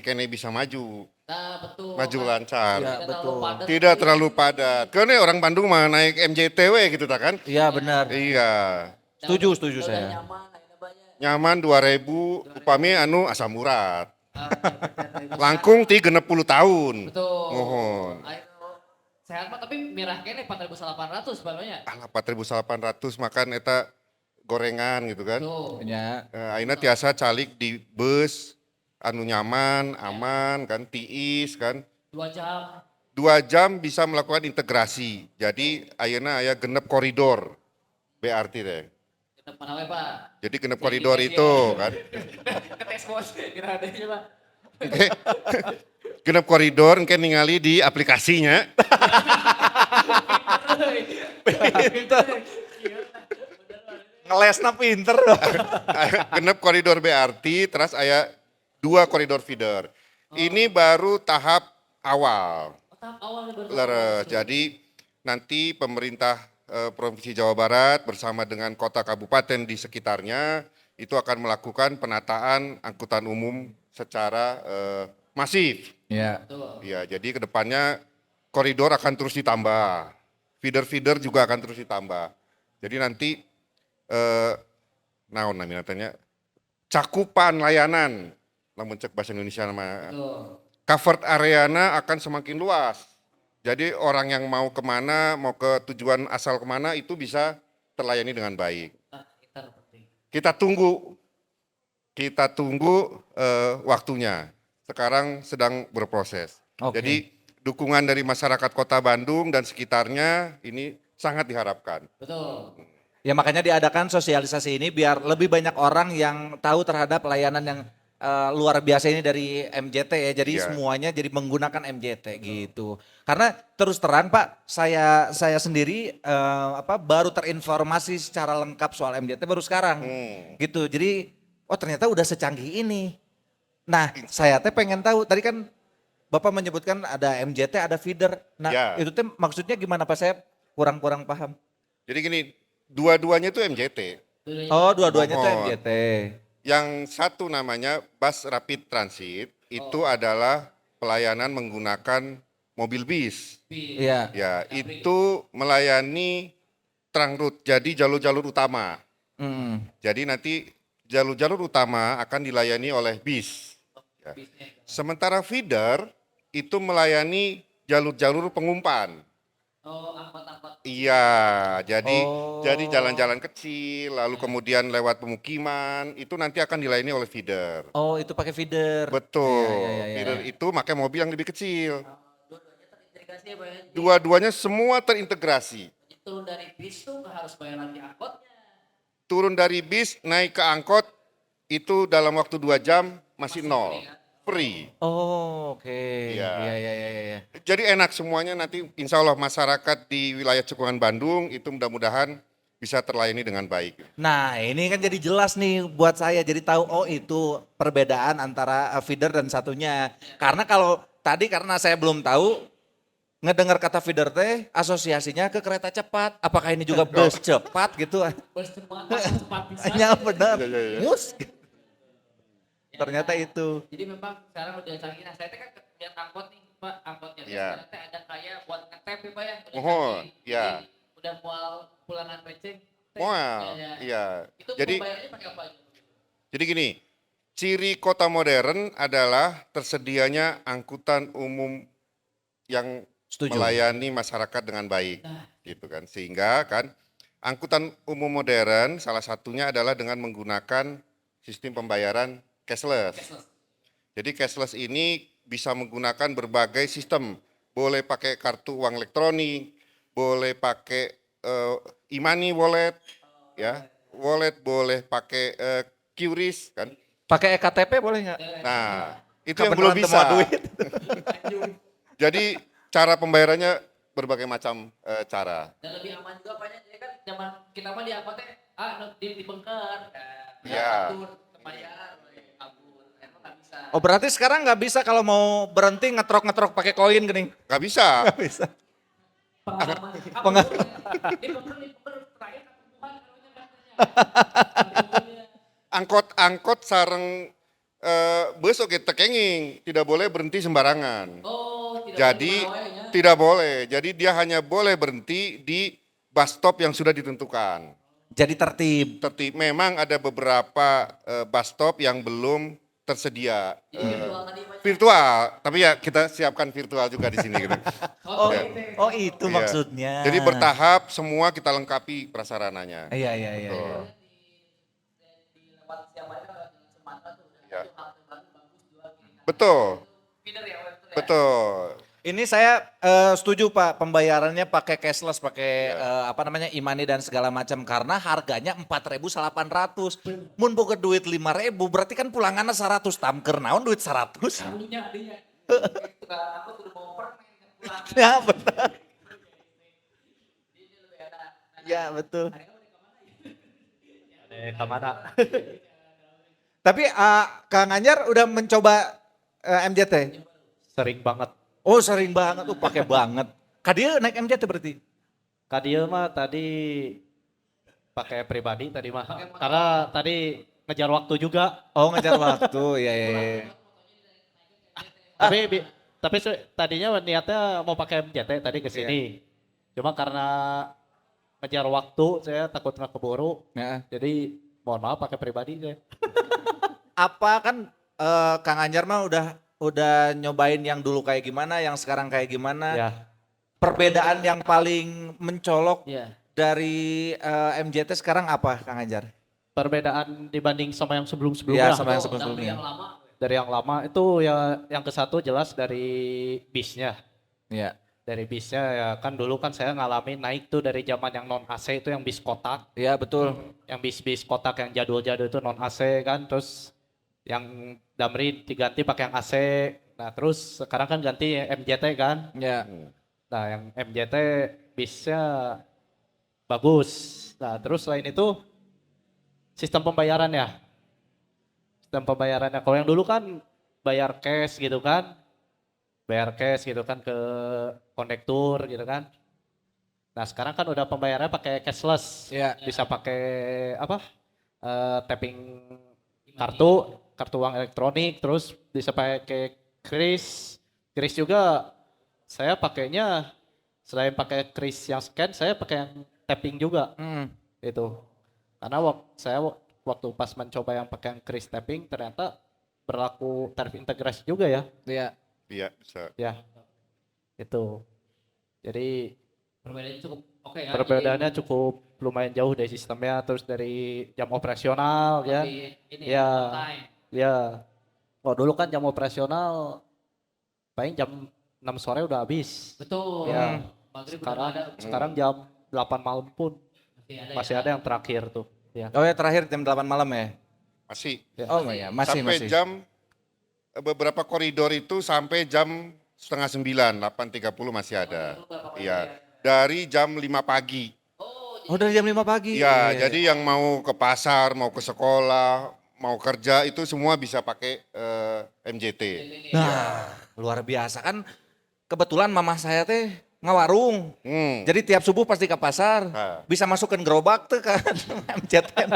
kene bisa maju. nah betul. Maju lancar. Iya, Tidak betul. terlalu padat. Tidak terlalu padat. Karena orang Bandung mah naik MJTW gitu tak kan? Iya benar. Iya. Setuju, setuju Udah saya. nyaman, akhirnya banyak. Nyaman 2000 upami anu asam urat. Langkung ti 60 tahun. Betul. Mohon. Ayo, sehat mah tapi mirah kene 4.800 sebenarnya. Alah 4.800 makan eta gorengan gitu kan. Tuh. Ya. Aina tiasa calik di bus anu nyaman, aman kan, tiis kan. 2 jam. 2 jam bisa melakukan integrasi. Jadi ayeuna aya genep koridor BRT deh. Kita mana we, Pak? Jadi genep koridor itu kan. Ketes bos, kira ada aja, Pak. Genep koridor engke ningali di aplikasinya. Ngelesna pinter. Genep koridor BRT, terus aya 2 koridor feeder. Ini baru tahap awal. Tahap awal baru. Leres. Jadi nanti pemerintah Provinsi Jawa Barat bersama dengan kota kabupaten di sekitarnya itu akan melakukan penataan angkutan umum secara masif. Ya. Betul. Ya, jadi kedepannya koridor akan terus ditambah, feeder-feeder juga akan terus ditambah. Jadi nanti naon namanya tanya cakupan layanan, lamun cek bahasa Indonesia nama Betul. covered areana akan semakin luas. Jadi orang yang mau kemana, mau ke tujuan asal kemana itu bisa terlayani dengan baik. Nah, kita penting. Kita tunggu waktunya. Sekarang sedang berproses. Oke. Jadi dukungan dari masyarakat Kota Bandung dan sekitarnya ini sangat diharapkan. Betul. Ya makanya diadakan sosialisasi ini biar lebih banyak orang yang tahu terhadap layanan yang luar biasa ini dari MJT ya. Jadi Iya. semuanya jadi menggunakan MJT gitu. Karena terus terang Pak, saya sendiri baru terinformasi secara lengkap soal MJT baru sekarang. Gitu. Jadi oh ternyata udah secanggih ini. Nah, saya teh pengen tahu tadi kan Bapak menyebutkan ada MJT, ada feeder. Nah, Ya. itu teh maksudnya gimana Pak? Saya kurang paham. Jadi gini, dua-duanya itu MJT. Oh, dua-duanya itu Mohon. MJT. Yang satu namanya Bus Rapid Transit, itu adalah pelayanan menggunakan mobil bis. Iya. Ya, itu melayani trunk route, jadi jalur-jalur utama. Mm. Jadi nanti jalur-jalur utama akan dilayani oleh bis. Ya. Sementara feeder itu melayani jalur-jalur pengumpan. Oh, angkot-angkot. Iya, jadi Oh. jadi jalan-jalan kecil, lalu kemudian lewat pemukiman, itu nanti akan dilayani oleh feeder. Oh, itu pakai feeder. Betul, Iya, iya, iya, feeder iya. itu pakai mobil yang lebih kecil. Dua-duanya terintegrasi ya, Pak ya. Dua-duanya semua terintegrasi. Jadi turun dari bis tuh nggak harus bayar lagi angkotnya. Turun dari bis, naik ke angkot, itu dalam waktu 2 jam masih nol. free, kan? Free. Oh, oke. Iya. Iya, iya, iya, iya. Jadi enak semuanya nanti insya Allah masyarakat di wilayah Cekungan Bandung itu mudah-mudahan bisa terlayani dengan baik. Nah, ini kan jadi jelas nih buat saya. Jadi tahu oh itu perbedaan antara feeder dan satunya. Karena kalau tadi karena saya belum tahu ngedengar kata feeder teh asosiasinya ke kereta cepat. Apakah ini juga bus cepat gitu? Cepat bisa. Ya benar. Iya, iya, iya. Bus. Ternyata itu. Jadi memang sekarang udah canggih. Nah, saya teh kan lihat angkot nih, Pak, angkotnya. Iya. Sekarang teh ada kayak buat ngetep ya, Pak ya. Udah Oh, canggih. iya. Jadi, udah mual pulangan receh. teh. Wah, Ya, ya. iya. Itu Jadi pembayarannya pakai apa aja? Jadi gini, ciri kota modern adalah tersedianya angkutan umum yang Setuju. melayani masyarakat dengan baik, gitu kan. Sehingga kan angkutan umum modern salah satunya adalah dengan menggunakan sistem pembayaran cashless. Jadi cashless ini bisa menggunakan berbagai sistem, boleh pakai kartu uang elektronik, boleh pakai e-money wallet, ya, wallet boleh pakai QRIS kan. Pakai EKTP boleh nggak? Nah, itu Kapan yang belum temu bisa. duit? Jadi cara pembayarannya berbagai macam cara. Dan lebih aman juga Pak ya. Jadi kan zaman kita mah di angkot teh di bengker. Iya. Atur, bayar, kabur. Emang nggak bisa. Oh berarti sekarang nggak bisa kalau mau berhenti ngetrok pakai koin gini? Nggak bisa. Bisa. Pengalaman. Pengalaman. Di bengker terakhir ketemuan kalau Angkot sareng bus oke tekenging, tidak boleh berhenti sembarangan. Oh, Jadi tidak boleh. Jadi dia hanya boleh berhenti di bus stop yang sudah ditentukan. Jadi tertib. Tertib. Memang ada beberapa bus stop yang belum tersedia virtual tadi Pak. virtual, tapi ya kita siapkan virtual juga di sini gitu. Oh, Ya. oh itu Iya. maksudnya. Jadi bertahap semua kita lengkapi prasarananya. Iya iya iya. Betul. iya. Di lewat siapa aja lewat Sumatera tuh udah Ya. itu halte baru bagus juga gini. Betul, Feeder ya web tuh ya. betul. Ini saya setuju Pak, pembayarannya pakai cashless, pakai apa namanya e-money dan segala macam karena harganya 4.800. Mun boga duit 5.000 berarti kan pulangannya 100 tamker naon duit 100. Kamunya adanya. Tukang angkot udah mau permen kan pulang. Ya benar. Ya betul. Kemana? Tapi Kang Anjar udah mencoba MJT? Sering banget. Oh sering banget tuh pakai banget. Kadia naik MJT berarti? Kadia mah tadi pakai pribadi tadi mah. Karena tadi ngejar waktu juga. Oh ngejar waktu, ya ya. Ya. Tapi tadinya niatnya mau pakai MJT tadi ke sini. Cuma karena ngejar waktu saya takut nggak keburu. Ya. Jadi mohon maaf pakai pribadi saya. Apa kan Kang Anjar mah udah nyobain yang dulu kayak gimana, yang sekarang kayak gimana. Ya. Perbedaan yang paling mencolok Iya. dari MJT sekarang apa Kang Anjar? Perbedaan dibanding sama yang sebelum-sebelumnya. Iya sama yang Dari sebelum-sebelumnya. yang lama. Dari yang lama itu ya yang ke satu jelas dari bisnya. Iya. Dari bisnya ya kan dulu kan saya ngalamin naik tuh dari zaman yang non AC itu yang bis kotak. Iya betul. Yang bis-bis kotak yang jadul-jadul itu non AC kan, terus yang Damri diganti pakai yang AC. Nah terus sekarang kan ganti MJT kan. Ya. Nah yang MJT bisnya bagus. Nah terus selain itu sistem pembayarannya. Sistem pembayarannya kalau yang dulu kan bayar cash gitu kan. Bayar cash gitu kan ke kondektur gitu kan. Nah sekarang kan udah pembayarannya pakai cashless. Iya. Bisa pakai apa? Tapping kartu uang elektronik, terus bisa pakai kris. Kris juga saya pakainya selain pakai kris yang scan, saya pakai yang tapping juga. Itu. Karena saya waktu pas mencoba yang pakai yang kris tapping ternyata berlaku tarif integrasi juga ya. Iya. Iya, bisa. Ya. Itu. Jadi Perbedaannya cukup oke kan. perbedaannya cukup lumayan jauh dari sistemnya, terus dari jam operasional ya. Ini Ya. time. Ya. Oh dulu kan jam operasional paling jam 6 sore udah habis. Betul. Ya. Maghrib Sekarang udah ada. sekarang jam 8 malam pun masih ya. ada yang terakhir tuh. Ya. Oh ya terakhir jam 8 malam ya? Masih. Oh iya masih Sampai masih. jam beberapa koridor itu sampai jam setengah 9, 8.30 masih ada. Iya. Dari jam 5 pagi. Oh dari jam 5 pagi? Iya, jadi yang mau ke pasar, mau ke sekolah, mau kerja itu semua bisa pakai MJT. Nah luar biasa kan kebetulan mama saya teh ngawarung. Hmm. Jadi tiap subuh pasti ke pasar, Ah. bisa masukin gerobak tuh kan. MJT.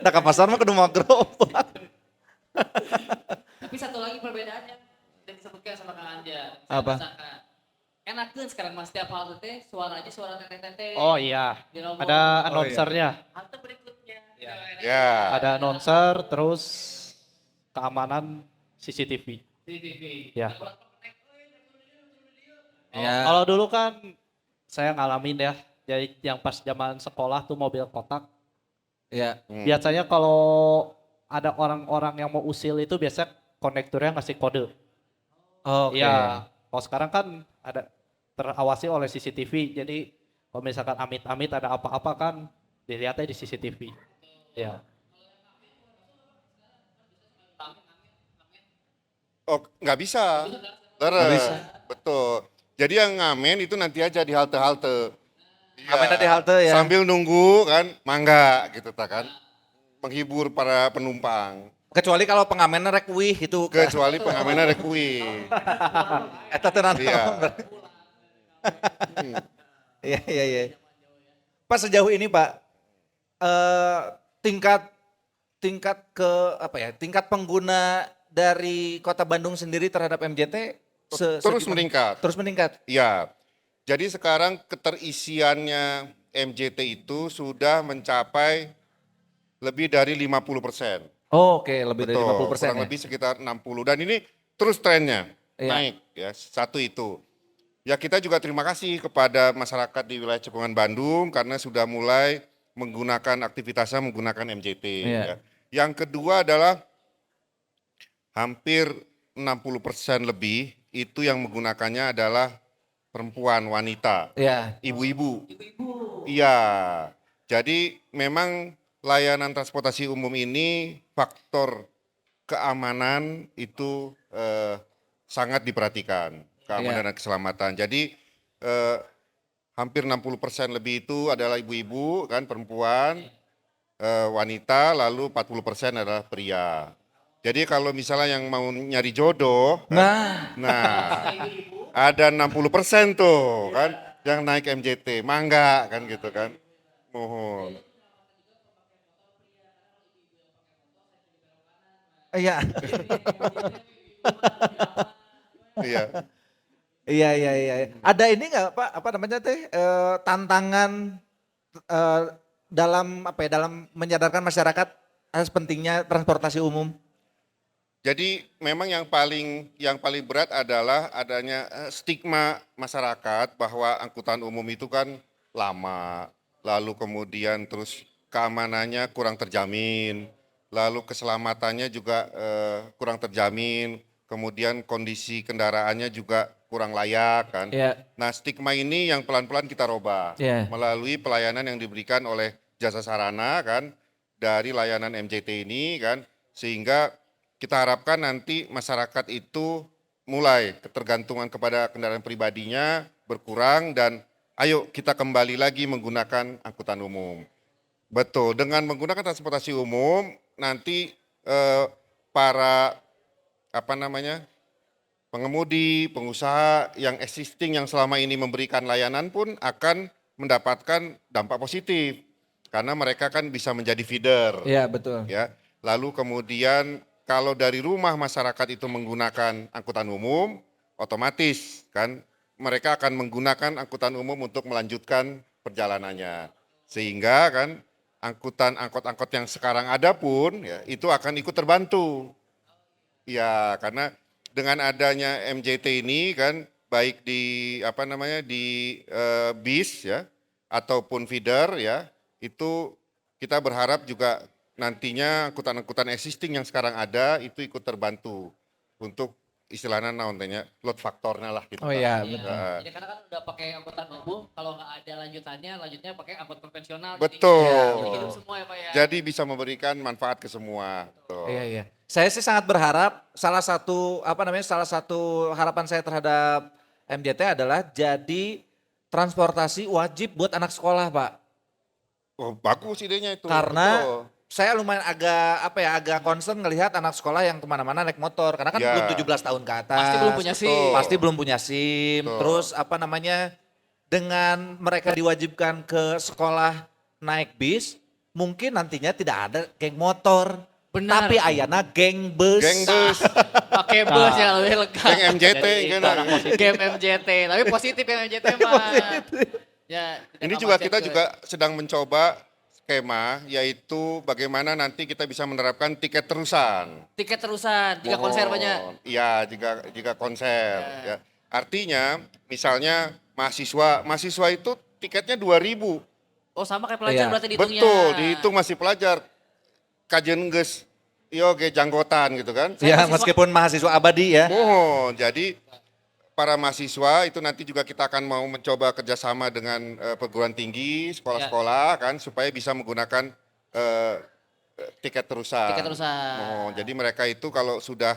Nah ke pasar mah kudu mau gerobak. Tapi satu lagi perbedaannya yang disebutkan sama Kang Anja. Apa? Misalkan, enakeun sekarang mas setiap halte teh suaranya suara teteh-teteh. Oh iya, Di nomor. ada announcernya. Halte berikutnya. Ya. Ada announcer, terus keamanan CCTV. Di TV. Ya. Ya. Kalau dulu kan saya ngalamin ya, jadi yang pas zaman sekolah tuh mobil kotak. Ya. Biasanya kalau ada orang-orang yang mau usil itu biasa konektornya ngasih kode. Oke. Iya, kalau sekarang kan ada terawasi oleh CCTV, jadi kalau misalkan amit-amit ada apa-apa kan dilihatnya di CCTV. Ya. Oh, nggak bisa. Nggak bisa. Betul. Jadi yang ngamen itu nanti aja di halte-halte. Iya. Ngamennya di halte ya. Sambil nunggu kan, mangga gitu tak kan. Menghibur para penumpang. Kecuali kalau pengamennya rek wih itu. Kecuali pengamennya rekui. Eta teh nanti. Iya. Iya, iya, iya. Pak sejauh ini Pak, tingkat ke apa ya? Tingkat pengguna dari Kota Bandung sendiri terhadap MJT Terus segimana? meningkat. Terus meningkat. Ya. Jadi sekarang keterisiannya MJT itu sudah mencapai lebih dari 50%. Oh, oke, lebih dari Betul, 50% kurang ya. lebih sekitar 60. Dan ini terus trennya Iya. naik ya. Satu itu. Ya kita juga terima kasih kepada masyarakat di wilayah Cekungan Bandung karena sudah mulai menggunakan aktivitasnya menggunakan MJT. Iya. Ya. Yang kedua adalah hampir 60% lebih itu yang menggunakannya adalah perempuan, wanita, Iya. ibu-ibu. Iya. Jadi memang layanan transportasi umum ini faktor keamanan itu sangat diperhatikan, keamanan dan keselamatan. Jadi hampir 60% lebih itu adalah ibu-ibu kan, perempuan, wanita, lalu 40% adalah pria. Jadi kalau misalnya yang mau nyari jodoh, Nah, nah ada 60% tuh kan yang naik MJT, mangga kan gitu kan. Mohon. iya. Iya. Iya, iya, iya. Ada ini nggak Pak, apa namanya teh, tantangan dalam apa ya, dalam menyadarkan masyarakat atas pentingnya transportasi umum? Jadi memang yang paling berat adalah adanya stigma masyarakat bahwa angkutan umum itu kan lama, lalu kemudian terus keamanannya kurang terjamin, lalu keselamatannya juga kurang terjamin, kemudian kondisi kendaraannya juga kurang layak kan. Iya. Nah stigma ini yang pelan-pelan kita robah Iya. melalui pelayanan yang diberikan oleh jasa sarana kan dari layanan MJT ini kan, sehingga kita harapkan nanti masyarakat itu mulai ketergantungan kepada kendaraan pribadinya berkurang dan ayo kita kembali lagi menggunakan angkutan umum. Betul, dengan menggunakan transportasi umum nanti para pengemudi, pengusaha yang existing yang selama ini memberikan layanan pun akan mendapatkan dampak positif karena mereka kan bisa menjadi feeder. Iya, betul. Ya. Lalu kemudian kalau dari rumah masyarakat itu menggunakan angkutan umum, otomatis kan mereka akan menggunakan angkutan umum untuk melanjutkan perjalanannya. Sehingga kan angkot-angkot yang sekarang ada pun ya, itu akan ikut terbantu. Ya, karena dengan adanya MJT ini kan baik di bis ya ataupun feeder ya, itu kita berharap juga nantinya angkutan-angkutan existing yang sekarang ada itu ikut terbantu untuk istilahnya load faktornya lah gitu. Oh Pak. iya, Iya. betul. Jadi karena kan udah pakai angkutan umum, kalau nggak ada lanjutannya pakai angkut konvensional. Betul. Jadi hidup semua ya Pak ya. Jadi bisa memberikan manfaat ke semua. Betul. Iya, iya. Saya sih sangat berharap salah satu harapan saya terhadap MJT adalah jadi transportasi wajib buat anak sekolah, Pak. Oh, bagus idenya itu. Karena Betul. saya lumayan agak concern ngelihat anak sekolah yang kemana-mana naik motor. Karena kan Ya. belum 17 tahun ke atas. Pasti belum punya SIM. Pasti belum punya SIM. Betul. Terus dengan mereka diwajibkan ke sekolah naik bis, mungkin nantinya tidak ada geng motor. Benar. Tapi ayana geng bus. Geng bus, Pakai bus ya lebih lega. geng MJT Jadi, kan. itu anak positif. Game MJT, tapi positif yang MJT mah. Ya, Ini tidak juga macet kita ke- juga sedang mencoba skema, yaitu bagaimana nanti kita bisa menerapkan tiket terusan. tiket terusan, jika Mohon. konser banyak. Iya, jika konser. Ya. Artinya, misalnya mahasiswa itu tiketnya 2.000. Oh sama kayak pelajar Iya. berarti dihitungnya. Betul, dihitung masih pelajar. Kajian geus, yo ge janggotan gitu kan. Ya meskipun mahasiswa abadi ya. Mohon, jadi para mahasiswa itu nanti juga kita akan mau mencoba kerjasama dengan perguruan tinggi, sekolah-sekolah kan, supaya bisa menggunakan tiket terusan. Tiket terusan. Mohon, jadi mereka itu kalau sudah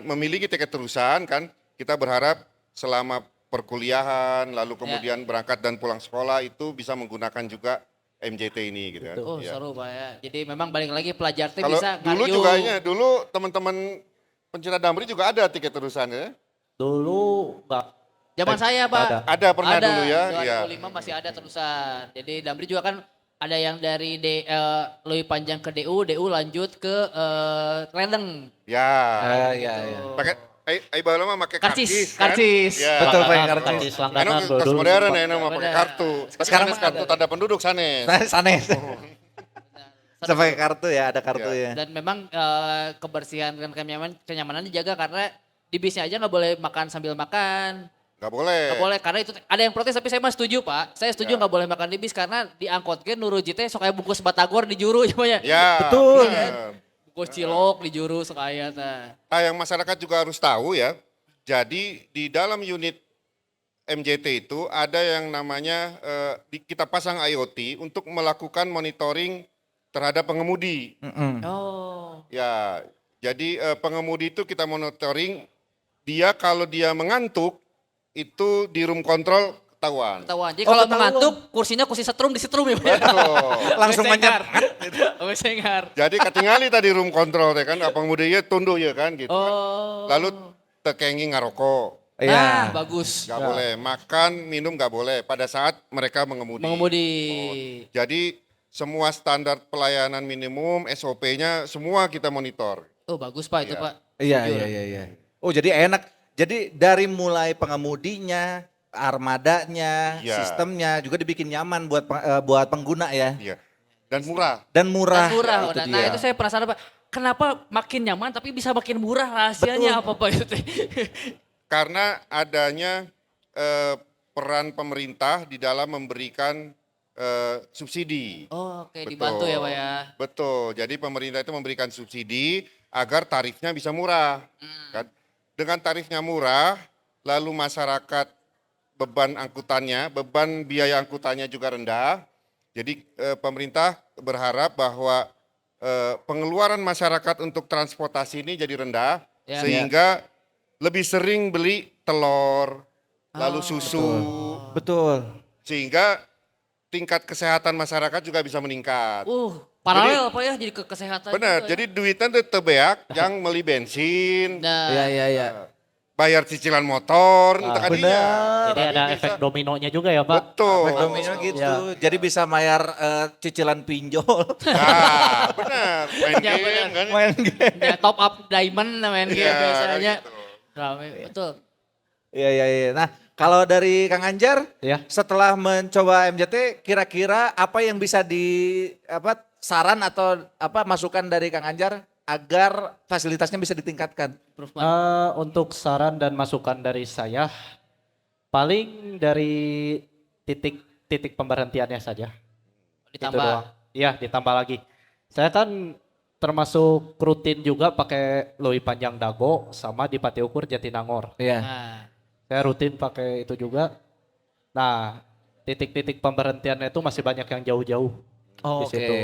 memiliki tiket terusan kan, kita berharap selama perkuliahan, lalu kemudian berangkat dan pulang sekolah itu bisa menggunakan juga MJT ini gitu kan. Oh Ya. seru Pak ya. Jadi memang balik lagi pelajar teh Kalau bisa dulu ngaryu. juga dulu teman-teman pencinta Damri juga ada tiket terusan ya. Dulu enggak. Zaman saya Pak. ada. Ada pernah Ada, dulu ya. Iya. 2005 masih ada terusan. Jadi Damri juga kan ada yang dari Lui Panjang ke DU lanjut ke Ledeng. Ya. Iya, iya. Pakai ai baheula mah make Karcis, kan? karcis. Ya. Betul, Pak, Langganan, kartu. karcis Karena langganan kas dulu. modern ya mah pakai Benar. kartu. Sekarang Sekarang mah kartu tanda penduduk sanes. Sanes. Saya pakai kartu ya, ada kartu ya. Dan memang kebersihan dan kenyamanan dijaga karena di bisnya aja nggak boleh makan sambil makan. Gak boleh. Nggak boleh karena itu ada yang protes tapi saya mah setuju Pak. Saya setuju nggak boleh makan di bis karena di angkot ke nuruji teh sok kayak bungkus batagor di juru ya. Ya. Betul. benar. Bungkus cilok di juru sok aya tah. Nah, yang masyarakat juga harus tahu ya. Jadi di dalam unit MJT itu ada yang namanya kita pasang IoT untuk melakukan monitoring terhadap pengemudi. Oh. Ya, jadi pengemudi itu kita monitoring dia kalau dia mengantuk itu di room control ketahuan. Ketahuan. Jadi Oh, kalau ketahuan. mengantuk kursinya kursi setrum di setrum ya Pak. Betul. Langsung Sengar. menyengat. Oh sengar. Jadi katingali tadi room control teh kan pengemudi ya tunduk ya kan gitu. kan. Oh. Lalu tekengi ngarokok. Nah, Iya. bagus. Gak boleh makan, minum gak boleh pada saat mereka mengemudi. Mengemudi. Jadi semua standar pelayanan minimum, SOP-nya semua kita monitor. Oh, bagus Pak itu Iya. Pak. Iya, Jujur. iya. Oh jadi enak. Jadi dari mulai pengemudinya, armadanya, Iya. sistemnya juga dibikin nyaman buat pengguna ya. Iya. Dan murah. Dan murah. Dan murah. Itu Nah, dia. itu saya penasaran Pak. Kenapa makin nyaman tapi bisa makin murah rahasianya apa Pak itu teh? Karena adanya peran pemerintah di dalam memberikan subsidi. Oh, oke Betul. dibantu ya Pak ya. Betul. Jadi pemerintah itu memberikan subsidi agar tarifnya bisa murah. Kan? Dengan tarifnya murah, lalu masyarakat beban angkutannya, beban biaya angkutannya juga rendah. Jadi pemerintah berharap bahwa pengeluaran masyarakat untuk transportasi ini jadi rendah, Ya. sehingga lebih sering beli telur, lalu susu, Betul. sehingga tingkat kesehatan masyarakat juga bisa meningkat. Paralel Pak ya jadi ke kesehatan. Benar, juga ya. jadi duitnya tuh tebeak yang beli bensin, Nah, Iya. bayar cicilan motor, entah kadinya. benar. Jadi ada Bisa. efek dominonya juga ya Pak. Betul. Efek domino gitu. Ya. Jadi bisa bayar cicilan pinjol. Nah, benar. Main Ya, game benar. kan. Main game. ya, top up diamond namanya Iya, biasanya. gitu. Rame, betul. Iya. Nah kalau dari Kang Anjar, Ya. setelah mencoba MJT, kira-kira apa yang bisa saran atau masukan dari Kang Anjar agar fasilitasnya bisa ditingkatkan? Improvement. Untuk saran dan masukan dari saya, paling dari titik pemberhentiannya saja. Itu Ditambah. doang. Iya, ditambah lagi. Saya kan termasuk rutin juga pakai Lui Panjang Dago sama di Pati Ukur Jatinangor. Iya. Nah, Saya rutin pakai itu juga. Nah, titik-titik pemberhentiannya itu masih banyak yang jauh-jauh di situ.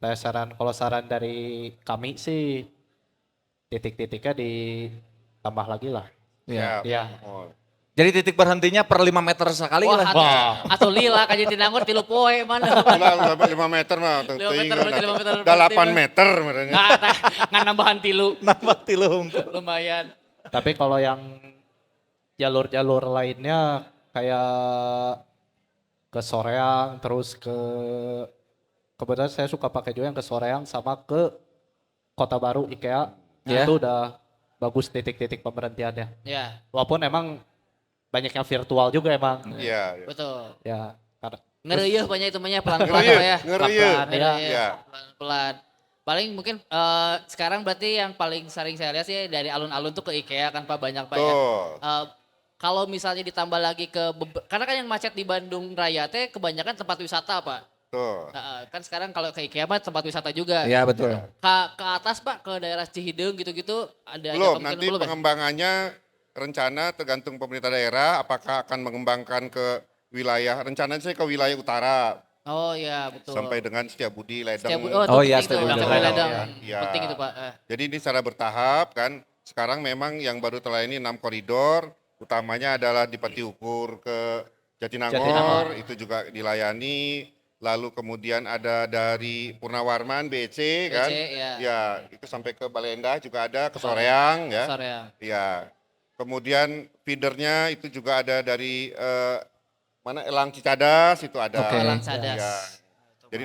Saya kalau saran dari kami sih titik-titiknya ditambah lagi lah. Iya. Ya, Iya. mohon. Jadi titik berhentinya per 5 meter sekali Wah, lah. atau lila ka Jatinangor 3 poe mana. Ulah 5 meter mah. 5 meter berarti 5 meter. 8 meter merenya. Nggak nambahan tilu. Nambah tilung. Lumayan. Tapi kalau yang jalur-jalur lainnya kayak ke Soreang terus kebetulan saya suka pakai juga yang ke Soreang sama ke Kota Baru IKEA. Ya. Itu udah bagus titik-titik pemberhentiannya. Ya, Walaupun emang banyaknya virtual juga emang. Iya. Iya. betul. Ya, karena Ngereyeuh banyak itu banyak pelan-pelan Ngerieu, apa ya. ngerieu. Pelan-pelan, Iya, Iya. pelan-pelan. Paling mungkin sekarang berarti yang paling sering saya lihat sih dari alun-alun tuh ke IKEA kan Pak banyak Pak ya. Tuh. Kalau misalnya ditambah lagi karena kan yang macet di Bandung Raya teh kebanyakan tempat wisata Pak. Tuh. Kan sekarang kalau ke IKEA mah tempat wisata juga. Iya betul. Ke atas Pak ke daerah Cihideung gitu-gitu ada Belum, kemungkinan nanti belum ya? pengembangannya rencana tergantung pemerintah daerah apakah akan mengembangkan ke wilayah, rencananya sih ke wilayah utara Oh iya betul. sampai dengan Setiabudi, Ledeng. Oh iya, penting tuh, Setiabudi, sampai Ledeng. Ledeng. Iya. Penting itu Pak. Jadi ini secara bertahap kan. Sekarang memang yang baru terlayani 6 koridor, utamanya adalah di Patiukur ke Jatinangor, itu juga dilayani. Lalu kemudian ada dari Purnawarman, BC kan. ya. Ya, itu sampai ke Baleendah juga ada, ke Soreang ya. Sore ya. Ya. Kemudian feedernya itu juga ada dari mana Elang Cicadas itu ada. Oke. Elang Cadas. Ya. Jadi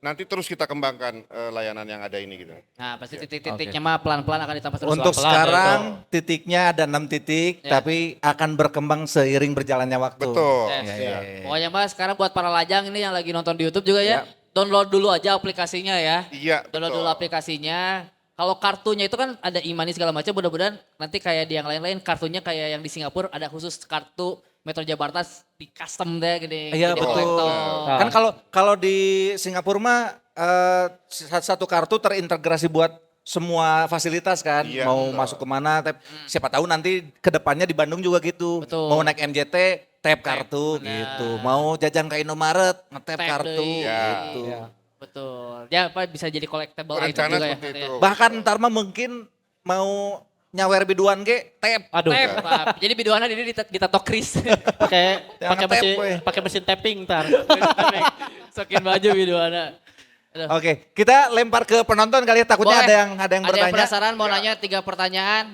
nanti terus kita kembangkan layanan yang ada ini gitu. Nah, pasti titik-titiknya mah pelan-pelan akan ditambah terus. Untuk pelan-pelan. sekarang titiknya ada 6 titik, Ya. tapi akan berkembang seiring berjalannya waktu. Betul. Yes. Ya, ya, ya. Pokoknya Mas sekarang buat para lajang ini yang lagi nonton di YouTube juga Ya. ya, download dulu aja aplikasinya ya. Iya, Download betul. dulu aplikasinya. Kalau kartunya itu kan ada e-money segala macam, mudah-mudahan nanti kayak di yang lain-lain kartunya kayak yang di Singapura ada khusus kartu Metro Jakarta di custom deh gini. Iya, gini betul. kolektor. Nah. Kan kalau di Singapura mah satu kartu terintegrasi buat semua fasilitas kan. Iya, Mau betul. masuk kemana, siapa tahu nanti ke depannya di Bandung juga gitu. Betul. Mau naik MJT, tap kartu benar. gitu. Mau jajan ke Indomaret, nge-tap Tap kartu deui. Ya. gitu. Ya. Betul. Ya apa bisa jadi collectible item Rencana juga ya. seperti itu. Bahkan ntar mah mungkin mau nyawer biduan ge, tap. Aduh. Tap, Pak. Jadi biduana ini ditato Kris. pakai Yang pakai nge-tap, mesin boy. pakai mesin tapping ntar. Sokin baju biduana. Aduh. Oke, kita lempar ke penonton kali ya, takutnya Boleh. ada yang Ada yang bertanya. penasaran mau nanya 3 pertanyaan.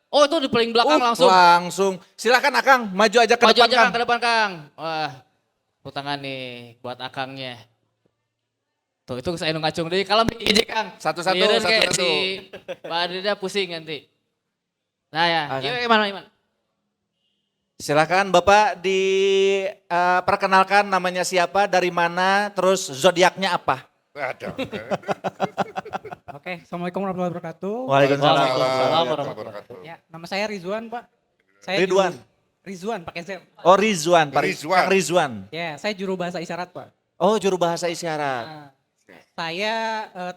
Oh itu di paling belakang langsung. Langsung. Silakan Akang, maju aja ke Maju depan aja Kang. Kang ke depan Kang. Wah, tepuk tangan nih buat Akangnya. Tuh itu saya ngacung deh. Kalau aja Kang. Satu-satu, Liaran kayak satu-satu. Si Pak Adrida pusing nanti. Nah ya, Ah, kan? gimana Iman? Silakan Bapak diperkenalkan namanya siapa, dari mana, terus zodiaknya apa? Ada. Oke, Assalamualaikum warahmatullahi wabarakatuh. Waalaikumsalam. Waalaikumsalam warahmatullahi wabarakatuh. Ya, nama saya Rizwan, Pak. Saya Ridwan. Rizwan, pakai Z. Oh Rizwan, Pak Rizwan. Kang Rizwan. Ya, saya juru bahasa isyarat, Pak. Oh juru bahasa isyarat. Nah, saya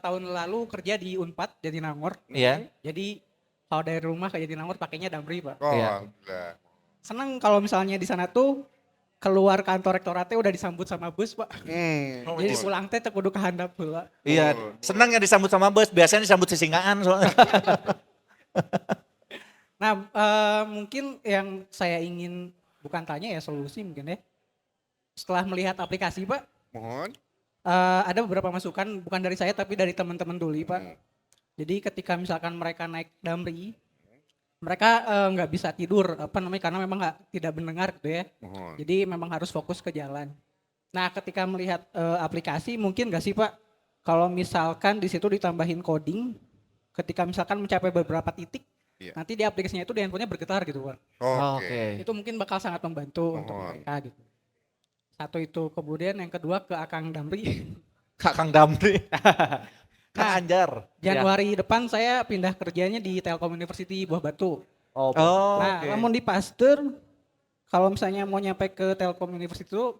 tahun lalu kerja di Unpad Jatinangor. Iya. Jadi kalau dari rumah ke Jatinangor pakainya Damri, Pak. Oh, Iya. alhamdulillah. Senang kalau misalnya di sana tuh keluar kantor rektoratnya udah disambut sama bus, Pak. Jadi pulang teh teu kudu ke handap heula. Iya, senang ya disambut sama bus, biasanya disambut sisinggaan soalnya. Nah, mungkin yang saya ingin bukan tanya ya solusi mungkin ya. Setelah melihat aplikasi, Pak, Mohon. ada beberapa masukan bukan dari saya tapi dari teman-teman Duli, Pak. Jadi ketika misalkan mereka naik Damri, mereka nggak bisa tidur karena memang tidak mendengar gitu ya. Mohon. Jadi memang harus fokus ke jalan. Nah, ketika melihat aplikasi mungkin nggak sih Pak, kalau misalkan di situ ditambahin coding, ketika misalkan mencapai beberapa titik, Iya. nanti di aplikasinya itu di handphonenya bergetar gitu Pak. Oke. Itu mungkin bakal sangat membantu untuk Mohon. mereka gitu. Satu itu, kemudian yang kedua ke Akang Damri. Kang Damri. Kang Anjar. Januari depan saya pindah kerjanya di Telkom University Buah Batu. Oh, Oh, Nah, oke. namun di Pasteur, kalau misalnya mau nyampe ke Telkom University itu,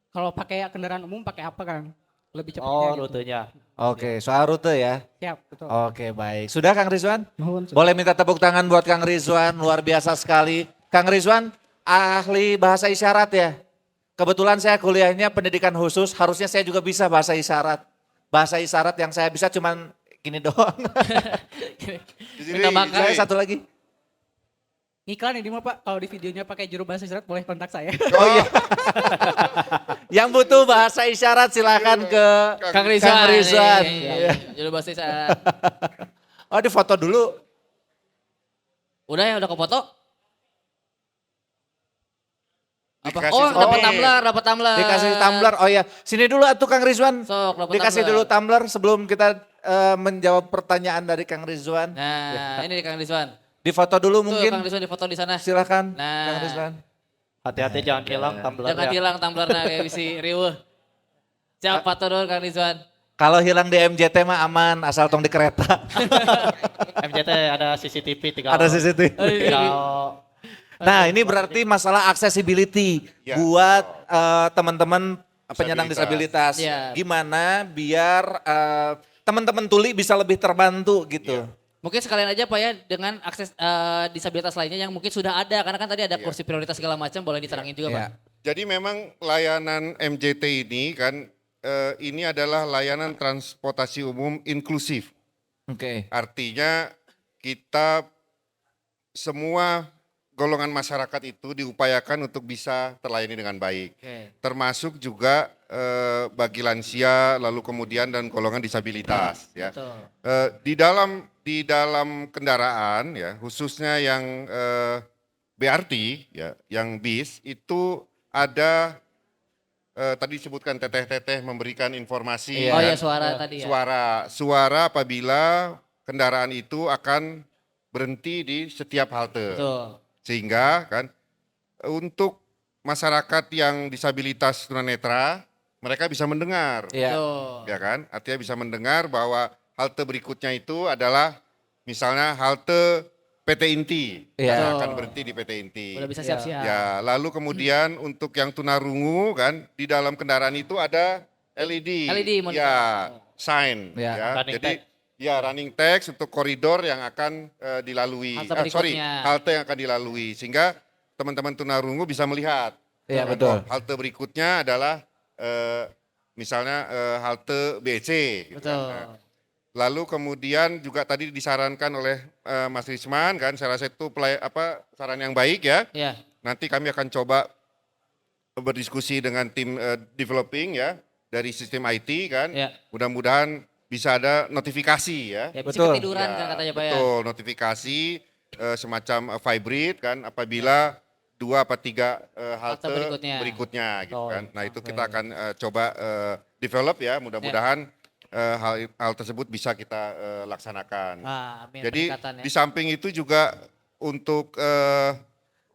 kalau pakai kendaraan umum pakai apa Kang? Lebih cepatnya oh gitu. rutenya. Oke, soal rute ya. Siap, betul. Oke, baik. Sudah Kang Rizwan? Nuhun, sudah. Boleh minta tepuk tangan buat Kang Rizwan, luar biasa sekali. Kang Rizwan, ahli bahasa isyarat ya? Kebetulan saya kuliahnya pendidikan khusus, harusnya saya juga bisa bahasa isyarat. Bahasa isyarat yang saya bisa cuman gini doang. Di sini, Minta makan. Saya satu lagi. Iklan ini mah Pak, kalau di videonya pakai juru bahasa isyarat boleh kontak saya. Oh iya. Yang butuh bahasa isyarat silakan ke Kang Rizwan. Kang Rizwan. Iya. Juru bahasa isyarat. Oh, di foto dulu. Udah ya, udah ke foto? Apa? Dikasih Oh, dapat foto. tumbler, dapat tumbler. Dikasih tumbler. Oh ya, sini dulu atuh Kang Rizwan. Sok, dapat Dikasih tumbler. dulu tumbler sebelum kita menjawab pertanyaan dari Kang Rizwan. Nah, ini Kang Rizwan. Di foto dulu Tuh mungkin. Kang Rizwan di foto di sana. Silakan Nah. Kang Rizwan. Hati-hati jangan hilang tumbler Jangan ya. hilang tumblernya kayak bisi riweuh. Siap foto dulu Kang Rizwan. Kalau hilang di MJT mah aman, asal tong di kereta. MJT ada CCTV tinggal. Ada CCTV. Tinggal Nah, ini berarti masalah accessibility Ya. buat teman-teman penyandang disabilitas. Ya. Gimana biar teman-teman tuli bisa lebih terbantu gitu. Mungkin sekalian aja Pak ya dengan akses disabilitas lainnya yang mungkin sudah ada. Karena kan tadi ada kursi prioritas segala macam boleh diterangin juga Pak. Ya. Jadi memang layanan MJT ini kan ini adalah layanan transportasi umum inklusif. Oke. Artinya kita semua golongan masyarakat itu diupayakan untuk bisa terlayani dengan baik. Oke. Termasuk juga bagi lansia lalu kemudian dan golongan disabilitas ya. Betul. Di dalam kendaraan ya khususnya yang BRT ya yang bis itu ada tadi disebutkan teteh-teteh memberikan informasi Iya. Oh kan? ya suara tadi ya. Suara apabila kendaraan itu akan berhenti di setiap halte. Betul. Sehingga kan untuk masyarakat yang disabilitas tunanetra mereka bisa mendengar. Iya. Betul. Ya kan? Artinya bisa mendengar bahwa halte berikutnya itu adalah misalnya halte PT Inti. Iya. Yang akan berhenti di PT Inti. Udah bisa siap-siap. Ya, lalu kemudian untuk yang tunarungu kan di dalam kendaraan itu ada LED. LED monitor. Ya, sign Ya, ya. running Jadi text. ya running text untuk koridor yang akan dilalui. Halte Sorry, berikutnya. halte yang akan dilalui sehingga teman-teman tunarungu bisa melihat. Iya, Oh, betul. halte berikutnya adalah misalnya halte BC. gitu kan. Betul. Nah, lalu kemudian juga tadi disarankan oleh Mas Risman kan, saya rasa itu saran yang baik ya. Ya. Nanti kami akan coba berdiskusi dengan tim developing ya dari sistem IT kan. Ya. Mudah-mudahan bisa ada notifikasi ya. Ya bisa Betul. ketiduran kan katanya Pak ya. Betul, notifikasi semacam vibrate kan apabila 2 atau 3 halte berikutnya. gitu Oh, kan. Nah, itu oke. kita akan coba develop ya, mudah-mudahan hal tersebut bisa kita laksanakan. Ah, amin. Jadi peningkatan ya. di samping itu juga untuk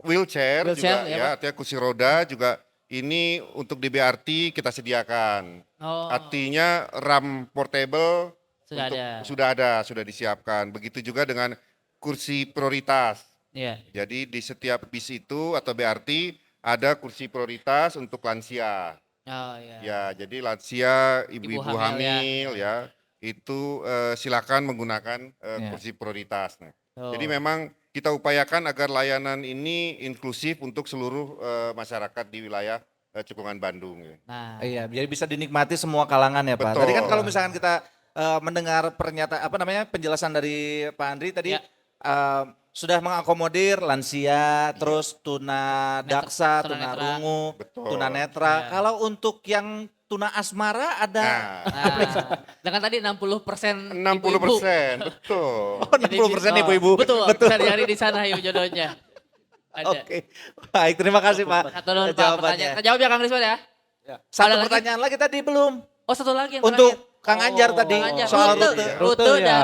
wheelchair Wheelchair, juga ya, ya, Pak. artinya kursi roda juga ini untuk di BRT kita sediakan. Oh, Artinya RAM portable sudah untuk- ada. sudah disiapkan. Begitu juga dengan kursi prioritas. Iya. Jadi di setiap bis itu atau BRT ada kursi prioritas untuk lansia. Oh iya. Ya, jadi lansia, ibu-ibu Ibu hamil, hamil ya, itu silakan menggunakan Ya. kursi prioritas. Nah, Oh. jadi memang kita upayakan agar layanan ini inklusif untuk seluruh masyarakat di wilayah Cekungan Bandung. Ya. Nah, Iya, jadi bisa dinikmati semua kalangan ya Pak. Betul. Tadi kan kalau misalkan kita mendengar pernyataan penjelasan dari Pak Andri tadi Ya. sudah mengakomodir lansia, terus tuna daksa, tuna tunanetra. rungu, Betul. tuna netra. Ya. Kalau untuk yang tuna asmara ada Nah, dengan tadi 60% 60%, betul. 60% ibu-ibu. Betul, bisa dicari di sana ya jodohnya. Ada. Oke, baik terima kasih Pak Satu dulu Pak, jawabannya. pertanyaan. Jawab ya Kang Rizwan ya. Satu Ada lagi? pertanyaan lagi tadi belum. Oh satu lagi yang Untuk terakhir. Kang Anjar tadi Kang Anjar. soal rute, rute. rute Rute, ya.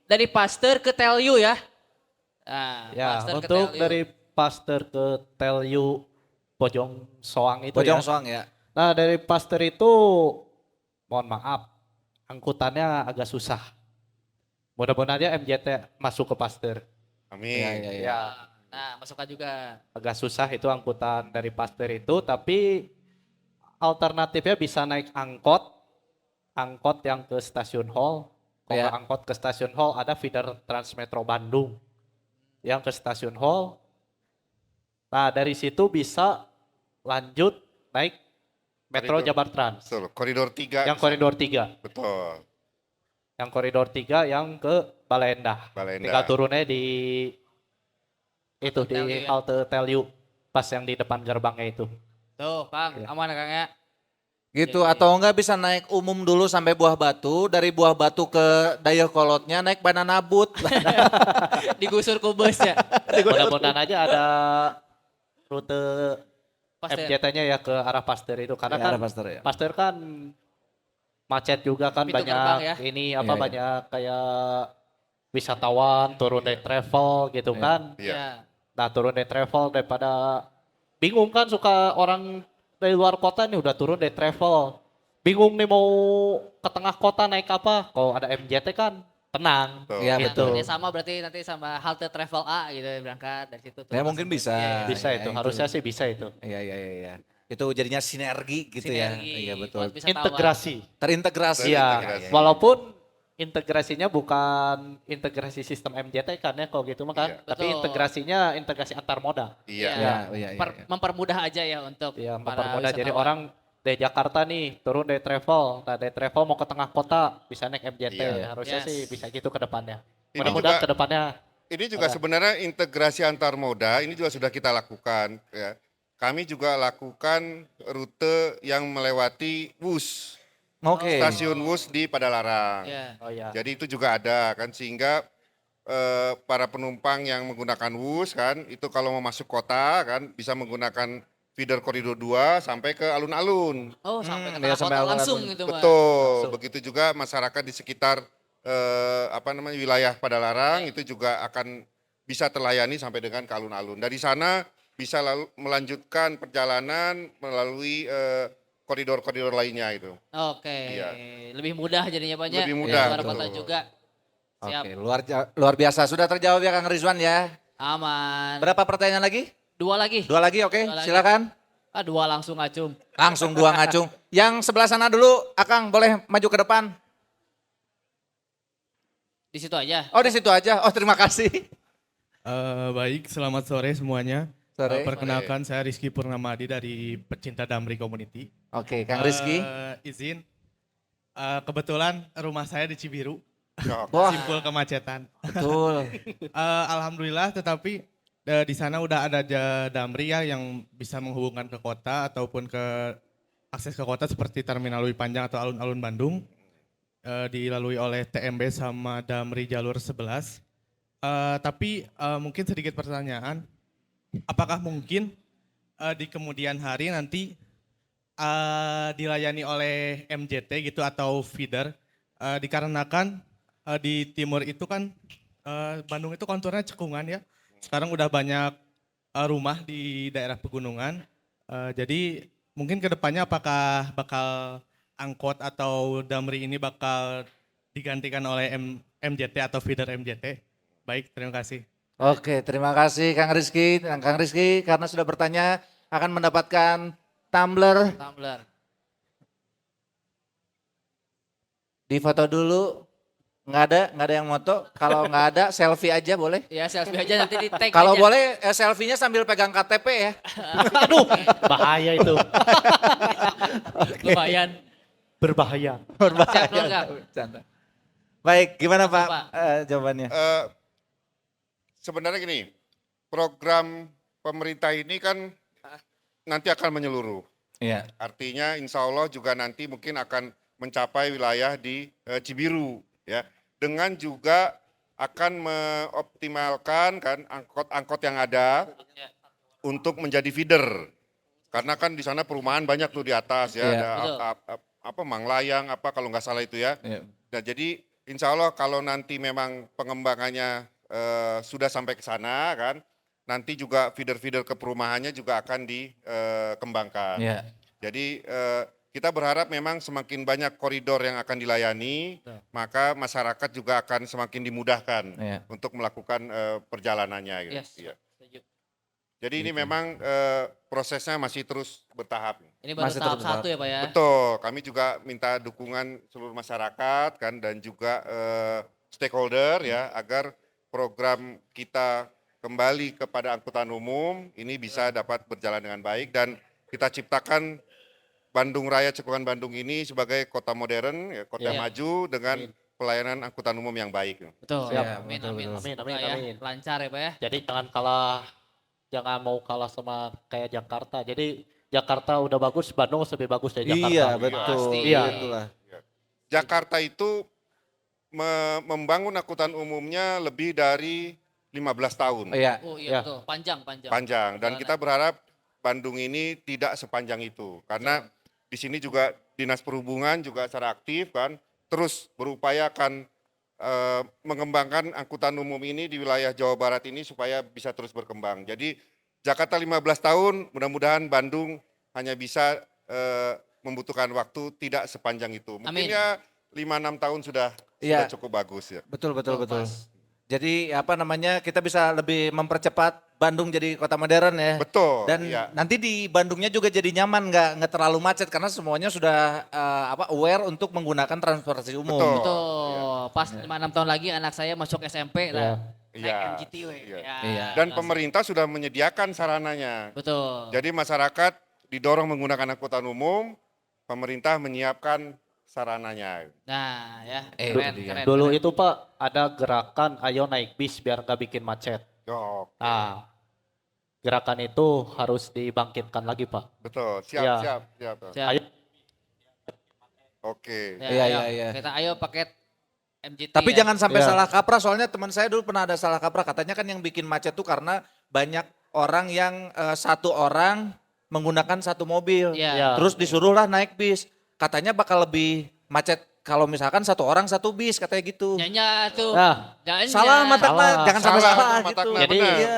dari Pasteur ke Telyu ya. Nah, Ya, Pasteur ke untuk Telyu. dari Pasteur ke Telyu Bojong Soang itu Bojong ya. Soang ya. Nah, dari Pasteur itu mohon maaf, angkutannya agak susah. Mudah-mudahan aja MJT masuk ke Pasteur. Amin. Iya, iya, iya. Ya, Nah, masukkan juga. agak susah itu angkutan dari Pasteur itu, tapi alternatifnya bisa naik angkot yang ke stasiun Hall. Kalau Ya. nggak angkot ke stasiun Hall, ada feeder Transmetro Bandung yang ke stasiun Hall. Nah, dari situ bisa lanjut naik Metro Koridor. Jabar Trans. Betul, koridor 3. Yang koridor 3. Betul. Yang koridor 3 yang ke Baleendah. Baleendah. Tinggal turunnya di Itu Tell you di ya. halte Tell You pas yang di depan gerbangnya itu. Tuh, Kang, Iya. aman ya, Kang ya. Gitu, Iya, iya. atau enggak bisa naik umum dulu sampai Buah Batu, dari Buah Batu ke Dayakolotnya naik Banana Boat. Digusur ku bus ya. Mudah-mudahan aja ada rute Pasti. MJT-nya ya ke arah Pasteur itu karena Ke kan arah Pasteur ya. Pasteur kan macet juga kan, Pintu banyak gerbang ya. ini Iya, apa iya. banyak kayak wisatawan turun dari travel gitu Iya. kan. Iya. Ya. Nah turun dari travel daripada bingung kan, suka orang dari luar kota nih udah turun dari travel. Bingung nih mau ke tengah kota naik apa. Kalau ada MJT kan tenang. Betul. Iya, gitu. betul. Ini sama berarti nanti sama halte travel A gitu ya, berangkat dari situ. Ya, mungkin langsung bisa. Iya, iya. Bisa Ya, itu, itu. harusnya sih bisa itu. Iya, iya, iya, iya. Itu jadinya sinergi gitu ya. Sinergi Iya, betul. buat wisatawan. Integrasi. Terintegrasi. Iya, Terintegrasi. walaupun integrasinya bukan integrasi sistem MJT kan ya kalau gitu mah kan, Iya. tapi Betul. integrasinya integrasi antar moda. Iya. Iya, iya, iya. Mempermudah aja ya untuk Ya, para mempermudah. Jadi wisatawan. orang dari Jakarta nih turun dari travel, nah dari travel mau ke tengah kota bisa naik MJT. Iya. Harusnya Yes. sih bisa gitu ke depannya. Ini Mudah-mudahan juga- ke depannya. Ini juga sebenarnya integrasi antar moda ini juga sudah kita lakukan ya. Kami juga lakukan rute yang melewati WUS, Oke. stasiun WUS di Padalarang. Iya. Oh ya. Jadi itu juga ada kan, sehingga para penumpang yang menggunakan WUS kan itu kalau mau masuk kota kan bisa menggunakan feeder koridor 2 sampai ke alun-alun. Oh, sampai ke ya, tengah sampai kota alun-alun. langsung gitu, Pak. Betul. Langsung. Begitu juga masyarakat di sekitar wilayah Padalarang itu juga akan bisa terlayani sampai dengan ke alun-alun. Dari sana bisa lalu melanjutkan perjalanan melalui koridor-koridor lainnya itu. Oke, Iya. lebih mudah jadinya Pak ya. Lebih mudah, Luar betul. kota juga. Siap. Oke, luar biasa. Sudah terjawab ya Kang Rizwan ya. Aman. Berapa pertanyaan lagi? Dua lagi. Dua lagi, oke. Dua lagi. Silakan. Dua langsung acung. Langsung dua ngacung. Yang sebelah sana dulu, Akang boleh maju ke depan. Di situ aja. Oh di situ aja. Oh terima kasih. Baik, selamat sore semuanya. Sore. Perkenalkan saya Rizky Purnamadi dari Pecinta Damri Community. Oke, Kang Rizky. Izin, kebetulan rumah saya di Cibiru, Wah, simpul kemacetan. betul. Alhamdulillah, tetapi di sana udah ada Damri ya yang bisa menghubungkan ke kota ataupun ke akses ke kota seperti Terminal Lewi Panjang atau alun-alun Bandung. Dilalui oleh TMB sama Damri jalur 11. Tapi mungkin sedikit pertanyaan, apakah mungkin di kemudian hari nanti dilayani oleh MJT gitu atau feeder, dikarenakan di timur itu kan Bandung itu konturnya cekungan ya, sekarang udah banyak rumah di daerah pegunungan, jadi mungkin kedepannya apakah bakal angkot atau Damri ini bakal digantikan oleh MJT atau feeder MJT? Baik, terima kasih. Oke, terima kasih Kang Rizky. Kang Rizky karena sudah bertanya akan mendapatkan tumbler. Tumbler. Di foto dulu. Nggak ada yang moto. Kalau nggak ada selfie aja boleh. Ya selfie aja nanti di tag Kalau aja. boleh selfie-nya sambil pegang KTP ya. Aduh, bahaya itu. Lumayan. Berbahaya. Siap dulu, Kang. Bercanda. Baik, gimana Pak Pak. jawabannya? Sebenarnya gini, program pemerintah ini kan nanti akan menyeluruh. Iya. Artinya insya Allah juga nanti mungkin akan mencapai wilayah di Cibiru ya. Dengan juga akan mengoptimalkan kan angkot-angkot yang ada untuk menjadi feeder. Karena kan di sana perumahan banyak tuh di atas ya, Iya. ada apa Manglayang apa kalau nggak salah itu ya. Iya. Nah jadi insya Allah kalau nanti memang pengembangannya sudah sampai ke sana kan, nanti juga feeder-feeder ke perumahannya juga akan dikembangkan. Iya. Jadi kita berharap memang semakin banyak koridor yang akan dilayani, maka masyarakat juga akan semakin dimudahkan Iya. untuk melakukan perjalanannya. Gitu. Yes. Iya. Setuju. Jadi ini memang prosesnya masih terus bertahap. Ini baru Masih tahap terbuka. 1 ya Pak ya. Betul, kami juga minta dukungan seluruh masyarakat kan dan juga stakeholder ya agar program kita kembali kepada angkutan umum ini bisa dapat berjalan dengan baik dan kita ciptakan Bandung Raya Cekungan Bandung ini sebagai kota modern, ya, kota Iya. maju dengan pelayanan angkutan umum yang baik. Betul. Siap. Amin, Betul, amin. betul. Amin, Semoga amin, ya, amin. lancar ya Pak ya. Jadi jangan mau kalah sama kayak Jakarta. Jadi Jakarta udah bagus, Bandung harus lebih bagus dari Jakarta. Iya, betul. Pasti. Iya. Itulah. Jakarta itu membangun angkutan umumnya lebih dari 15 tahun. Iya. Oh Ya. iya betul, panjang, panjang. Panjang. Dan kita berharap Bandung ini tidak sepanjang itu. Karena di sini juga Dinas Perhubungan juga secara aktif kan terus berupaya akan mengembangkan angkutan umum ini di wilayah Jawa Barat ini supaya bisa terus berkembang. Jadi Jakarta 15 tahun, mudah-mudahan Bandung hanya bisa membutuhkan waktu tidak sepanjang itu. Mungkin Amin. ya 5-6 tahun sudah Iya. cukup bagus ya. Betul, betul, Betul, betul. pas. Jadi apa namanya, kita bisa lebih mempercepat Bandung jadi kota modern ya. Betul. Dan iya. nanti di Bandungnya juga jadi nyaman, nggak terlalu macet karena semuanya sudah aware untuk menggunakan transportasi umum. Betul. Betul. Pas 5-6 tahun lagi anak saya masuk SMP lah. Naik Iya. MGT we. Iya. Ya, Iya. Dan langsung. pemerintah sudah menyediakan sarananya. Betul. Jadi masyarakat didorong menggunakan angkutan umum, pemerintah menyiapkan sarananya. Nah ya, Eh, keren, itu dia. keren. Dulu keren. itu Pak ada gerakan ayo naik bis biar gak bikin macet. Oke, Nah, gerakan itu harus dibangkitkan lagi Pak. betul. Siap, Iya. siap. Siap. Ayo. Oke. Ya, Iya, ayo. iya, iya. Kita ayo paket MGT Tapi ya. jangan sampai Iya. salah kaprah, soalnya teman saya dulu pernah ada salah kaprah. Katanya kan yang bikin macet tuh karena banyak orang yang satu orang menggunakan satu mobil. Iya. Iya. Terus disuruhlah naik bis. Katanya bakal lebih macet kalau misalkan satu orang satu bis, katanya gitu. Nyanya tuh. Nah, Nyanya. Salah mata Salah. jangan sampai Salah salah mata gitu. Nah, jadi benar. Iya.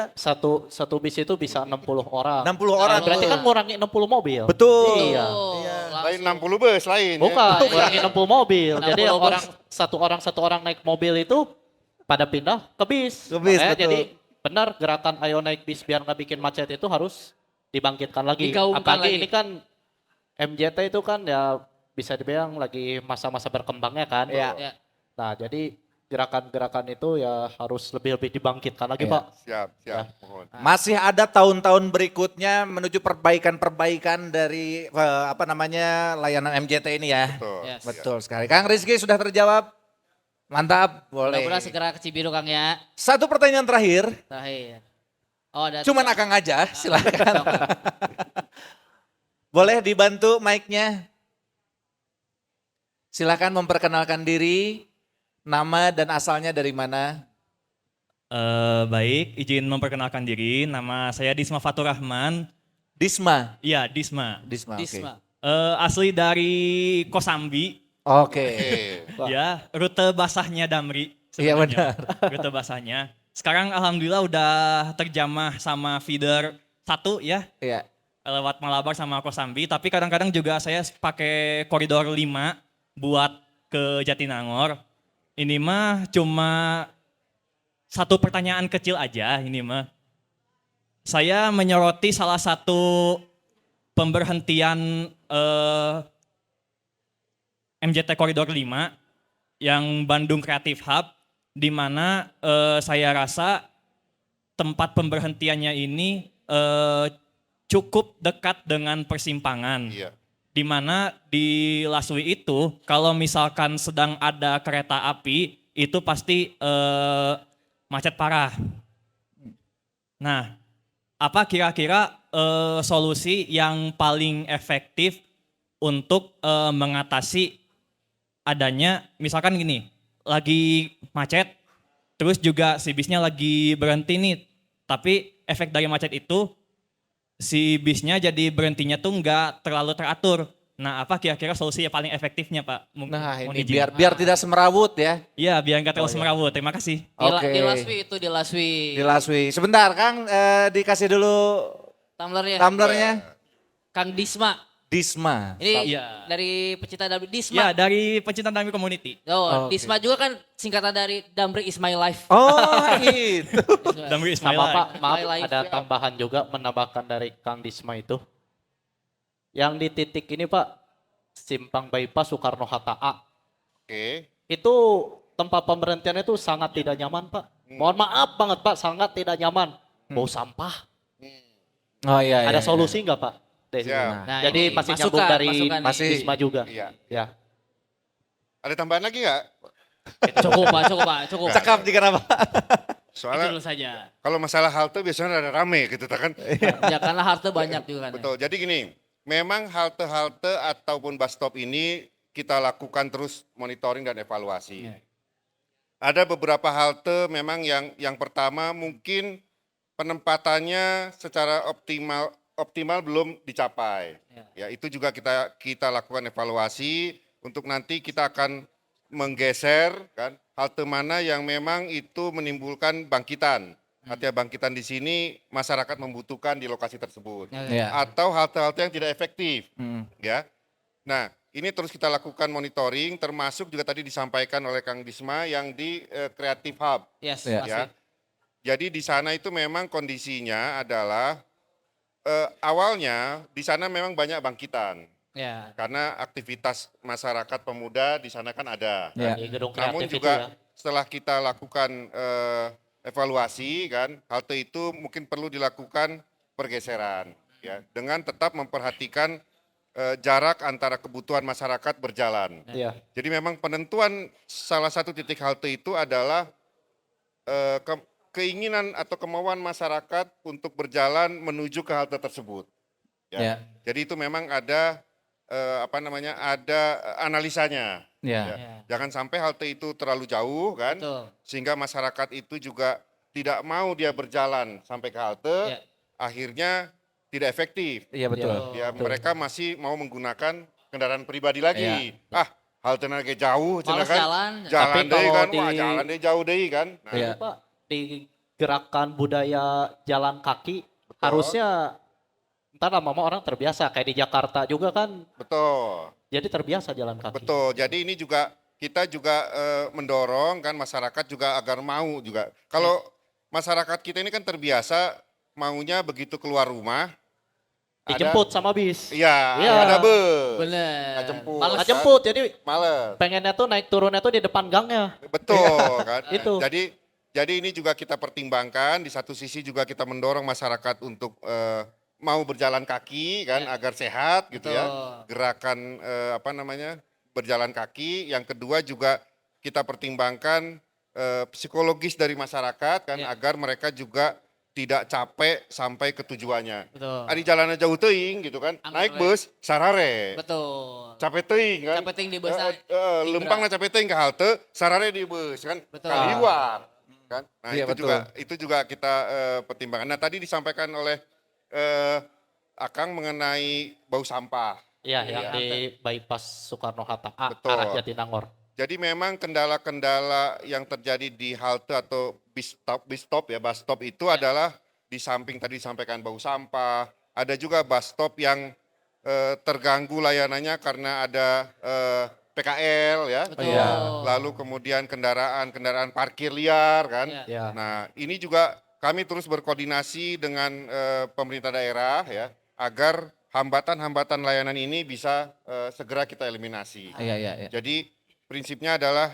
satu bis itu bisa 60 orang. 60 orang. Berarti tuh. kan ngurangi 60 mobil. Betul. Iya. Iya. Lain Langsung. 60 bus lain. Bukan, Ya. ngurangi 60 mobil. 60 Jadi bus. satu orang naik mobil itu pada pindah ke bis. Ke bis, Makanya betul. jadi benar gerakan ayo naik bis biar nggak bikin macet itu harus dibangkitkan lagi. Digaungkan Apalagi lagi. ini kan MJT itu kan ya bisa dibilang lagi masa-masa berkembangnya kan. Iya. Ya. Nah jadi gerakan-gerakan itu ya harus lebih dibangkitkan lagi Iya. Pak. Siap, mohon. Masih ada tahun-tahun berikutnya menuju perbaikan-perbaikan dari apa namanya layanan MJT ini ya. Betul. Yes. Betul sekali. Kang Rizky sudah terjawab. Mantap, boleh. Mudah-mudahan segera ke Cibiru Kang ya. Satu pertanyaan terakhir, Terakhir. Oh, ada cuman tiga. Akang aja, silakan. Boleh dibantu mic-nya? Silakan memperkenalkan diri, nama dan asalnya dari mana? Baik, izin memperkenalkan diri. Nama saya Disma Fatur Rahman. Disma. Iya, Disma. Disma, oke. Disma. Asli dari Kosambi. Oke. Oke. Ya, rute basahnya Damri. Iya, sebenarnya. Rute basahnya. Sekarang alhamdulillah udah terjamah sama feeder 1 ya. Iya. Lewat Malabar sama Kosambi. Tapi kadang-kadang juga saya pakai koridor 5 buat ke Jatinangor. Ini mah cuma satu pertanyaan kecil aja ini mah. Saya menyoroti salah satu pemberhentian MJT Koridor 5 yang Bandung Creative Hub, di mana saya rasa tempat pemberhentiannya ini cukup dekat dengan persimpangan. Iya. Di mana di Laswi itu kalau misalkan sedang ada kereta api itu pasti macet parah. Nah, apa kira-kira solusi yang paling efektif untuk mengatasi adanya misalkan gini, lagi macet, terus juga si bisnya lagi berhenti nih, tapi efek dari macet itu si bisnya jadi berhentinya tuh nggak terlalu teratur. Nah, apa kira-kira solusi yang paling efektifnya, Pak? Nah Mohon ini izin. biar tidak semerawut ya. Iya, biar nggak terlalu semerawut. Terima kasih. Oke. Di Laswi itu di Laswi. Di Laswi. Sebentar Kang, dikasih dulu Tumblernya. tumblernya. Kang Disma. Disma. Ini Iya. dari pecinta Damri. Ya, Disma. dari pecinta Damri Community. Oh, Oke. Disma juga kan singkatan dari Damri is my life. Oh gitu. Damri Ismail. Sama Pak, maaf My life. ada tambahan juga menambahkan dari Kang Disma itu. Yang di titik ini Pak, Simpang Bypass Soekarno-Hatta A. Oke. Itu tempat pemberhentian itu sangat tidak nyaman Pak. Mohon maaf banget Pak, sangat tidak nyaman. Bau sampah. Oh iya. Ada iya, solusi nggak Pak? Dari Siap. sini? Nah, Jadi ini masih masukan, nyambung dari masukan nih. Masih. Disma juga. Iya. Ya. Ada tambahan lagi nggak? Cukup Pak, cukup Pak, cukup. Cakap jika apa? Itu Soalnya dulu saja. kalau masalah halte biasanya ada rame gitu kan. Ya karena harta banyak juga kan. Betul. Jadi gini, memang halte-halte ataupun bus stop ini kita lakukan terus monitoring dan evaluasi. Ya. Ada beberapa halte memang yang pertama mungkin penempatannya secara optimal belum dicapai. Ya, itu juga kita lakukan evaluasi untuk nanti kita akan menggeser kan halte mana yang memang itu menimbulkan bangkitan. Artinya bangkitan di sini masyarakat membutuhkan di lokasi tersebut. Ya. Atau halte-halte yang tidak efektif. Ya. Nah, ini terus kita lakukan monitoring termasuk juga tadi disampaikan oleh Kang Disma yang di Creative Hub. Yes, Ya. pasti. Ya. Jadi di sana itu memang kondisinya adalah awalnya di sana memang banyak bangkitan Ya. karena aktivitas masyarakat pemuda di sana kan ada. Ya. Di gedung Namun kreatif itu juga ya. setelah kita lakukan evaluasi kan halte itu mungkin perlu dilakukan pergeseran ya dengan tetap memperhatikan jarak antara kebutuhan masyarakat berjalan. Iya. Jadi memang penentuan salah satu titik halte itu adalah keinginan atau kemauan masyarakat untuk berjalan menuju ke halte tersebut. Ya. Jadi itu memang ada ada analisanya. Ya. Ya. Jangan sampai halte itu terlalu jauh kan, Betul. sehingga masyarakat itu juga tidak mau dia berjalan sampai ke halte, Ya. akhirnya tidak efektif. Iya betul. Ya mereka masih mau menggunakan kendaraan pribadi lagi. Halte lagi jauh, Males kan? jalan. Jalan Tapi deh kalau kan, di- wah jalan deh jauh deh kan. Nah, Iya. Pak, di gerakan budaya jalan kaki harusnya ntar lama-lama orang terbiasa kayak di Jakarta juga kan betul. jadi terbiasa jalan kaki. Betul. Jadi ini juga kita juga mendorong kan masyarakat juga agar mau juga. Kalau masyarakat kita ini kan terbiasa maunya begitu keluar rumah Dijemput sama bis. Iya, Iya. ada bus. Bener. Nggak jemput. Males. Nggak jemput jadi Males. pengennya tuh naik turunnya tuh di depan gangnya. Betul kan. Itu. Jadi ini juga kita pertimbangkan di satu sisi juga kita mendorong masyarakat untuk mau berjalan kaki kan agar sehat gitu ya. Betul. Gerakan berjalan kaki. Yang kedua juga kita pertimbangkan psikologis dari masyarakat kan Ya. agar mereka juga tidak capek sampai ke tujuannya. Betul. Di jalannya jauh teuing gitu kan. Anggur Naik we. bus sarare. Betul. Capek teuing kan. Capek teuing di bus, Lempang capek teuing ke halte, sarare di bus kan. Betul. Kaliwat kan. Nah, Iya, itu juga kita pertimbangkan. Nah, tadi disampaikan oleh Akang mengenai bau sampah. Iya, yang di bypass Soekarno-Hatta, Betul. arah Jatinangor. Jadi memang kendala-kendala yang terjadi di halte atau bus stop itu adalah di samping tadi disampaikan bau sampah, ada juga bus stop yang terganggu layanannya karena ada PKL ya. Betul. Iya. Lalu kemudian kendaraan parkir liar kan. Iya. Ya. Nah, ini juga kami terus berkoordinasi dengan pemerintah daerah ya agar hambatan-hambatan layanan ini bisa segera kita eliminasi. Iya, iya, iya. Jadi prinsipnya adalah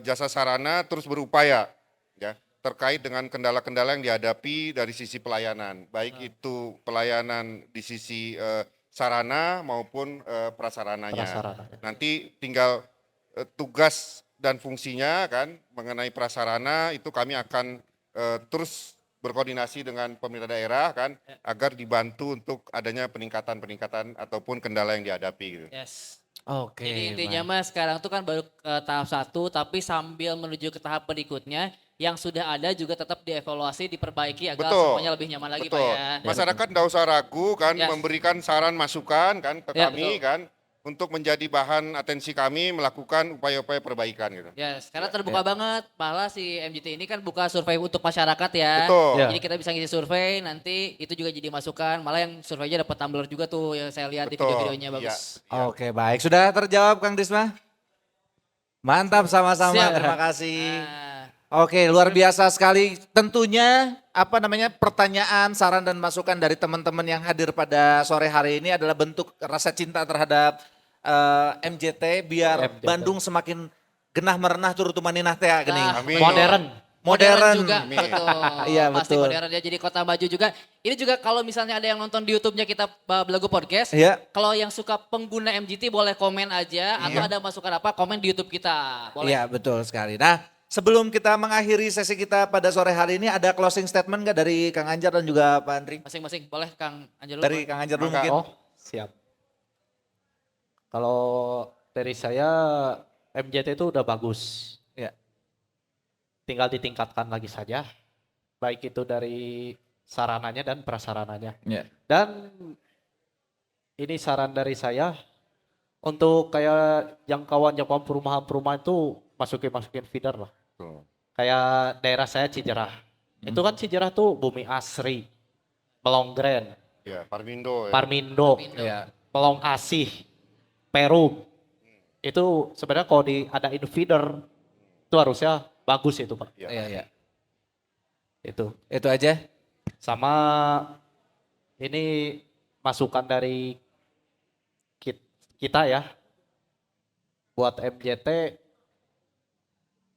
jasa sarana terus berupaya ya terkait dengan kendala-kendala yang dihadapi dari sisi pelayanan, baik itu pelayanan di sisi sarana maupun prasarananya. Prasarana. Nanti tinggal tugas dan fungsinya kan mengenai prasarana itu kami akan terus berkoordinasi dengan pemerintah daerah kan agar dibantu untuk adanya peningkatan ataupun kendala yang dihadapi gitu. Yes. Oke. Jadi intinya mas sekarang tuh kan baru tahap 1 tapi sambil menuju ke tahap berikutnya yang sudah ada juga tetap dievaluasi, diperbaiki agar Betul. semuanya lebih nyaman lagi Betul. Pak ya. Masyarakat tidak usah ragu kan Yes. memberikan saran masukan kan ke Ya, kami betul. kan untuk menjadi bahan atensi kami melakukan upaya-upaya perbaikan gitu. Yes, karena terbuka banget. Malah si MGT ini kan buka survei untuk masyarakat ya. Betul. Ya. Jadi kita bisa ngisi survei, nanti itu juga jadi masukan. Malah yang surveinya dapat tumbler juga tuh yang saya lihat di Betul. video-videonya bagus. Iya. Oke, baik. Sudah terjawab Kang Disma? Mantap sama-sama. Siap. Terima kasih. Nah, Oke, luar biasa sekali. Tentunya pertanyaan, saran dan masukan dari teman-teman yang hadir pada sore hari ini adalah bentuk rasa cinta terhadap MJT biar MJT. Bandung semakin genah merenah turut tumaninah teh geuning. Amin. Modern. modern. juga, betul. Iya, Pasti betul. modern ya, jadi kota maju juga. Ini juga kalau misalnya ada yang nonton di YouTube-nya kita Belagu Podcast, Iya. kalau yang suka pengguna MGT boleh komen aja atau ada masukan apa komen di YouTube kita. Boleh. Iya, betul sekali. Nah, sebelum kita mengakhiri sesi kita pada sore hari ini, ada closing statement nggak dari Kang Anjar dan juga Pak Andri? Masing-masing boleh Kang Anjelo. Dari Kang Anjar dulu Maka- mungkin. Oh, siap. Kalau dari saya MJT itu udah bagus. Ya. Tinggal ditingkatkan lagi saja. Baik itu dari sarananya dan prasarananya. Ya. Dan ini saran dari saya untuk kayak jangkauan-jangkauan perumahan-perumahan itu masukin feeder lah. Tuh. Kayak daerah saya Cijerah. Itu kan Cijerah tuh Bumi Asri, Pelonggren, Ya, Parmindo. Ya. Parmindo, Iya. Pelong Asih, Perum. Itu sebenarnya kalau diadain feeder itu harusnya bagus itu Pak. Iya, iya. Itu. Itu aja. Sama ini masukan dari kita ya. Buat MJT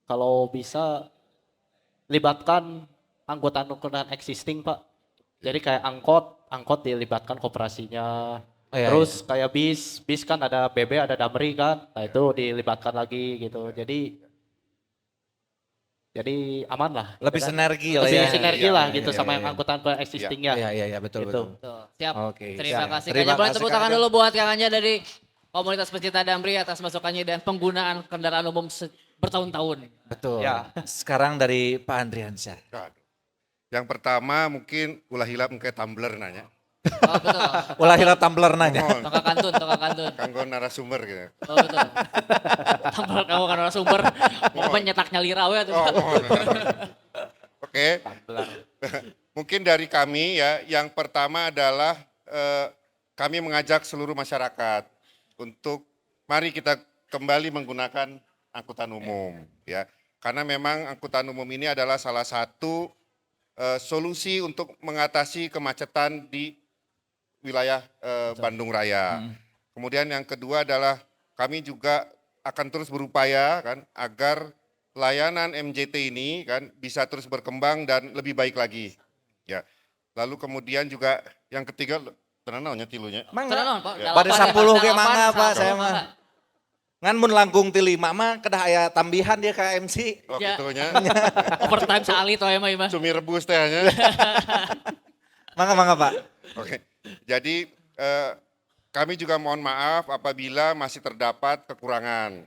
kalau bisa libatkan anggota-anggota existing Pak. Jadi kayak angkot dilibatkan koperasinya. Oh, iya, Terus kayak bis kan ada BB, ada Damri kan. Nah itu dilibatkan lagi gitu. Jadi aman lah. Lebih ya kan? sinergi lah Lebih ya. sinergi Iya, lah iya, gitu iya, sama iya, yang iya. angkutan existingnya. Iya, betul, Gitu. betul. Tuh, siap. Oke, Terima siap. kasih. Terima Kayaknya boleh kasih, tepuk Kang tangan Anjar. dulu buat Kang Anja dari komunitas pecinta Damri atas masukannya dan penggunaan kendaraan umum bertahun-tahun. Betul. Ya. Sekarang dari Pak Andriansyah. Aduh. Yang pertama mungkin ulah hilap kayak tumbler nanya. Oh betul. Ulah hilap tumbler nanya. Mohon, Tongkat kantun. kanggo narasumber gitu. Oh betul. Tampil kamu kan orang sumber. Mau penyetaknya lirawe tuh. Oh, mohon. Oke. Mungkin dari kami ya, yang pertama adalah kami mengajak seluruh masyarakat untuk mari kita kembali menggunakan angkutan umum ya. Karena memang angkutan umum ini adalah salah satu solusi untuk mengatasi kemacetan di wilayah Bandung Raya. Kemudian yang kedua adalah kami juga akan terus berupaya kan agar layanan MJT ini kan bisa terus berkembang dan lebih baik lagi. Ya. Lalu kemudian juga yang ketiga tenan naonnya tilunya. Tenang, Pak. Ya. Pada 10 ge mangga, Pak, Dalapan, saya mah. Ngan mun langkung ti 5 mah kedah aya tambihan dia ke MC. Oh Ya. gitunya. Overtime sekali tuh ya mah. Cumi rebus tehnya. Mangga Pak. Oke. Jadi kami juga mohon maaf apabila masih terdapat kekurangan.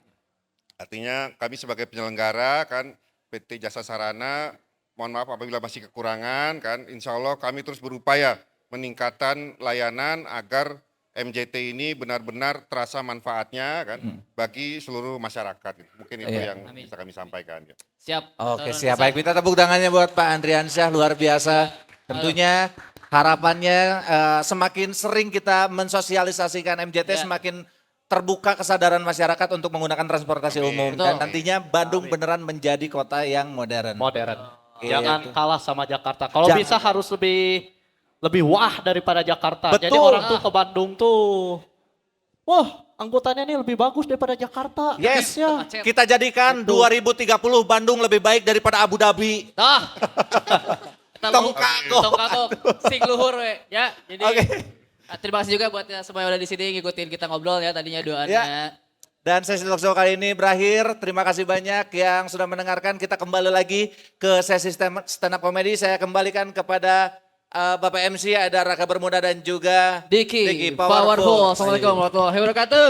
Artinya kami sebagai penyelenggara kan PT Jasa Sarana mohon maaf apabila masih kekurangan kan insya Allah kami terus berupaya meningkatkan layanan agar MJT ini benar-benar terasa manfaatnya kan bagi seluruh masyarakat. Mungkin itu Iya. yang Amin. bisa kami sampaikan. Siap. Oke, Turun siap. besar. Baik, kita tepuk tangannya buat Pak Andriansyah, luar biasa. Tentunya harapannya semakin sering kita mensosialisasikan MJT, Ya. semakin terbuka kesadaran masyarakat untuk menggunakan transportasi Amin. umum. Betul. Dan nantinya Bandung beneran menjadi kota yang modern. Modern. Oke, Jangan itu. kalah sama Jakarta. Kalau Jangan. bisa harus lebih wah daripada Jakarta. Jadi Betul. orang tuh ke Bandung tuh, wah anggotanya ini lebih bagus daripada Jakarta. Yes, Ya. kita jadikan 2030 Bandung lebih baik daripada Abu Dhabi. Tah. Tong kagok. Tong kagok. Sing luhur we. Ya, jadi Oke. terima kasih juga buat semua yang udah di sini ngikutin kita ngobrol ya tadinya doanya. Ya. Dan sesi talk show kali ini berakhir. Terima kasih banyak yang sudah mendengarkan. Kita kembali lagi ke sesi stand up comedy. Saya kembalikan kepada Bapak MC, ada Raka Bermuda dan juga Diki, Powerful. Assalamualaikum warahmatullahi wabarakatuh.